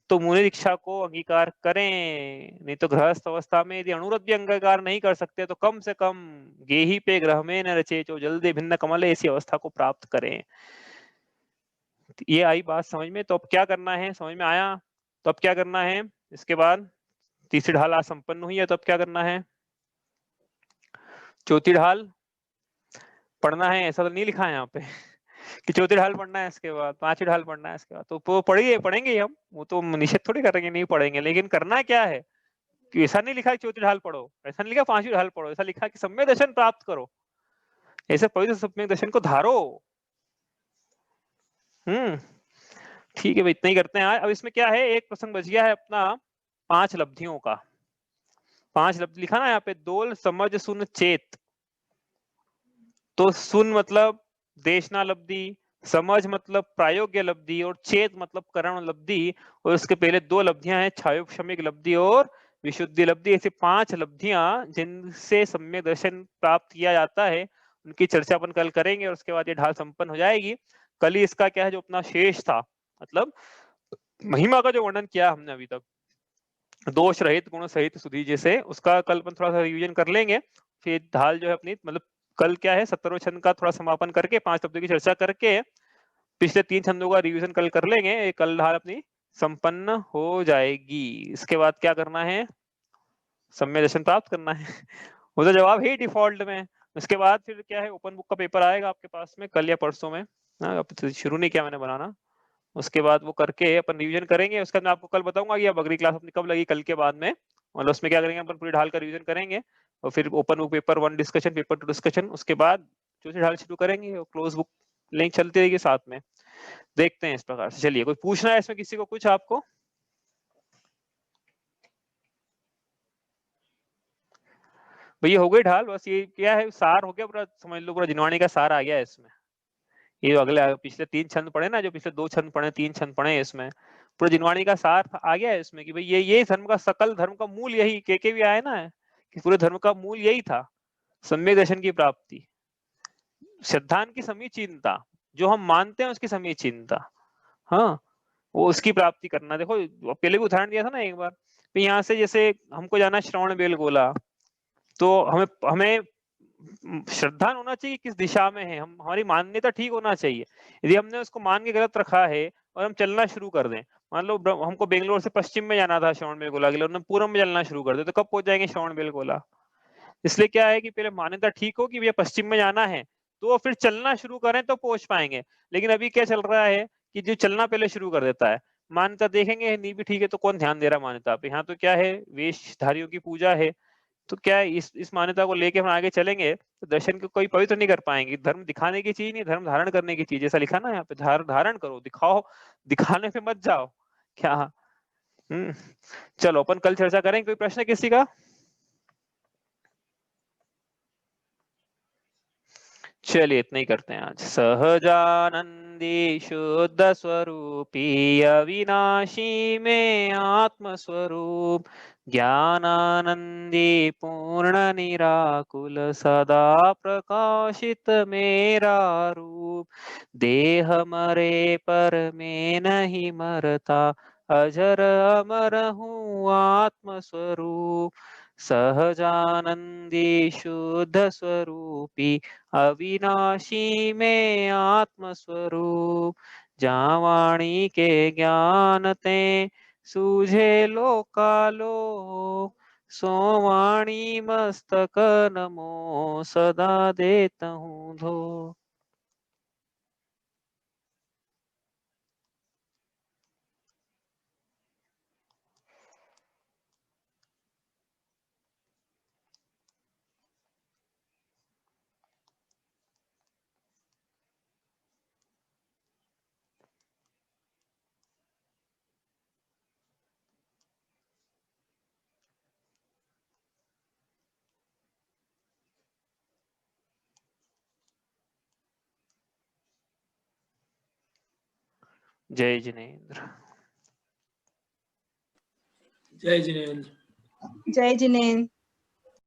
तो मुनि दीक्षा को अंगीकार करें। नहीं तो गृहस्थ अवस्था में यदि अणुव्रत भी अंगीकार नहीं कर सकते तो कम से कम गेही पे ग्रह में न रचे जो जल्दी भिन्न कमल ऐसी अवस्था को प्राप्त करें। ये आई बात समझ में, तो अब क्या करना है, समझ में आया। तो अब क्या करना है, इसके बाद तीसरी ढाल आज संपन्न हुई है, तो अब क्या करना है, चौथी ढाल पढ़ना है, ऐसा तो नहीं लिखा है यहाँ पे कि चौथी ढाल पढ़ना है इसके बाद, पांचवी ढाल पढ़ना है इसके बाद, तो वो पढ़ेंगे ही हम, वो तो निषेध थोड़ी करेंगे नहीं पढ़ेंगे, लेकिन करना क्या है कि ऐसा नहीं लिखा है चौथी ढाल पढ़ो, ऐसा नहीं लिखा पांचवी ढाल पढ़ो, ऐसा लिखा कि सम्यक दर्शन प्राप्त करो, ऐसे पवित्र सम्यक दर्शन को धारो। ठीक है भाई, इतना ही करते हैं आज। अब इसमें क्या है, एक प्रसंग बच गया है अपना 5 लब्धियों का। 5 लब्धि लिखा ना यहाँ पे, दोल समझ सुन चेत। तो सुन मतलब देशना लब्धि, समझ मतलब प्रायोग्य लब्धि, और चेत मतलब करण लब्धि। और उसके पहले 2 लब्धियां हैं, छायोक्षमिक लब्धि और विशुद्धि लब्धि। ऐसे 5 लब्धियां जिनसे सम्यक दर्शन प्राप्त किया जाता है, उनकी चर्चा अपन कल करेंगे, और उसके बाद ये ढाल संपन्न हो जाएगी। कल ही इसका क्या है, जो अपना शेष था, मतलब महिमा का जो वर्णन किया हमने अभी तक, दोष रहित गुण सहित सुधी जैसे, उसका कल अपन थोड़ा सा रिवीजन कर लेंगे। फिर ढाल जो है अपनी, मतलब कल क्या है, 17वें छंद का थोड़ा समापन करके 5 शब्दों की चर्चा करके पिछले 3 छंदों का रिवीजन कल कर लेंगे। कल ढाल अपनी संपन्न हो जाएगी। इसके बाद क्या करना है, सम्यक दर्शन प्राप्त करना है। वो तो जवाब है डिफॉल्ट में। उसके बाद फिर क्या है, ओपन बुक का पेपर आएगा आपके पास में कल या परसों में। अब तो शुरू नहीं किया मैंने बनाना। उसके बाद वो करके अपन रिवीजन करेंगे। उसके बाद मैं आपको कल बताऊंगा कि अब अगली क्लास अपनी कब लगी, कल के बाद में। मतलब उसमें क्या करेंगे, अपन पूरी ढाल का रिवीजन करेंगे, और फिर open book paper 1 discussion, paper 2 discussion, उसके बाद चौथी ढाल शुरू करेंगे, और क्लोज बुक लिंक चलती रहेगी साथ में। देखते हैं इस प्रकार से। चलिए, कोई पूछना है इसमें किसी को कुछ आपको? भैया हो गई ढाल, बस ये क्या है, सार हो गया पूरा, समझ लो पूरा जिनवाणी का सार आ गया है इसमें। ये जो अगले पिछले 3 छंद पढ़े ना, जो पिछले 2 छंद पढ़े, 3 छंद पढ़े इसमें, पूरा जिनवाणी का सार आ गया है इसमें, कि भाई ये धर्म का, सकल धर्म का मूल यही, के भी आए ना, कि पूरे धर्म का मूल यही था, सम्यक दर्शन की प्राप्ति, श्रद्धान की समीचीनता, जो हम मानते हैं उसकी समीचीनता। हाँ, वो उसकी प्राप्ति करना। देखो पहले भी उदाहरण दिया था ना एक बार, तो यहाँ से जैसे हमको जाना है श्रवण बेलगोला, तो हमें हमें श्रद्धा होना चाहिए किस दिशा में है, हम हमारी मान्यता ठीक होना चाहिए। यदि हमने उसको मान के गलत रखा है और हम चलना शुरू कर दें, मान लो हमको बेंगलोर से पश्चिम में जाना था श्रवण बेलगोला के लिए, और पूरब में चलना शुरू कर दे, तो कब पहुंच जाएंगे श्रवण बेलगोला? इसलिए क्या है कि पहले मान्यता ठीक हो कि भैया पश्चिम में जाना है, तो फिर चलना शुरू करें तो पहुंच पाएंगे। लेकिन अभी क्या चल रहा है कि जो चलना पहले शुरू कर देता है, मान्यता देखेंगे नहीं भी ठीक है, तो कौन ध्यान दे रहा है मान्यता पे? यहाँ तो क्या है, वेशधारियों की पूजा है, तो क्या है, इस मान्यता को लेके हम आगे चलेंगे तो दर्शन को कोई पवित्र नहीं कर पाएंगे। धर्म दिखाने की चीज नहीं, धर्म धारण करने की चीज, जैसा लिखा ना यहाँ पे, धारण करो, दिखाओ, दिखाने पे मत जाओ क्या। चलो अपन कल चर्चा करेंगे। कोई प्रश्न है किसी का? चलिए इतना ही करते हैं आज। सहजानंदी शुद्ध स्वरूपी अविनाशी में आत्म स्वरूप, ज्ञानानंदी पूर्ण निराकुल सदा प्रकाशित मेरा रूप, देह मरे पर मैं नहीं मरता, अजर अमर हूँ आत्म स्वरूप, सहजानंदी शुद्ध स्वरूपी अविनाशी में आत्म स्वरूप, जहाँ वाणी के ज्ञान ते सूझे लोकालोक, सो वाणी मस्तक नमो सदा देता हूँ धो। जय जिनेन्द्र। जय जिनेन्द्र। जय जिनेन्द्र।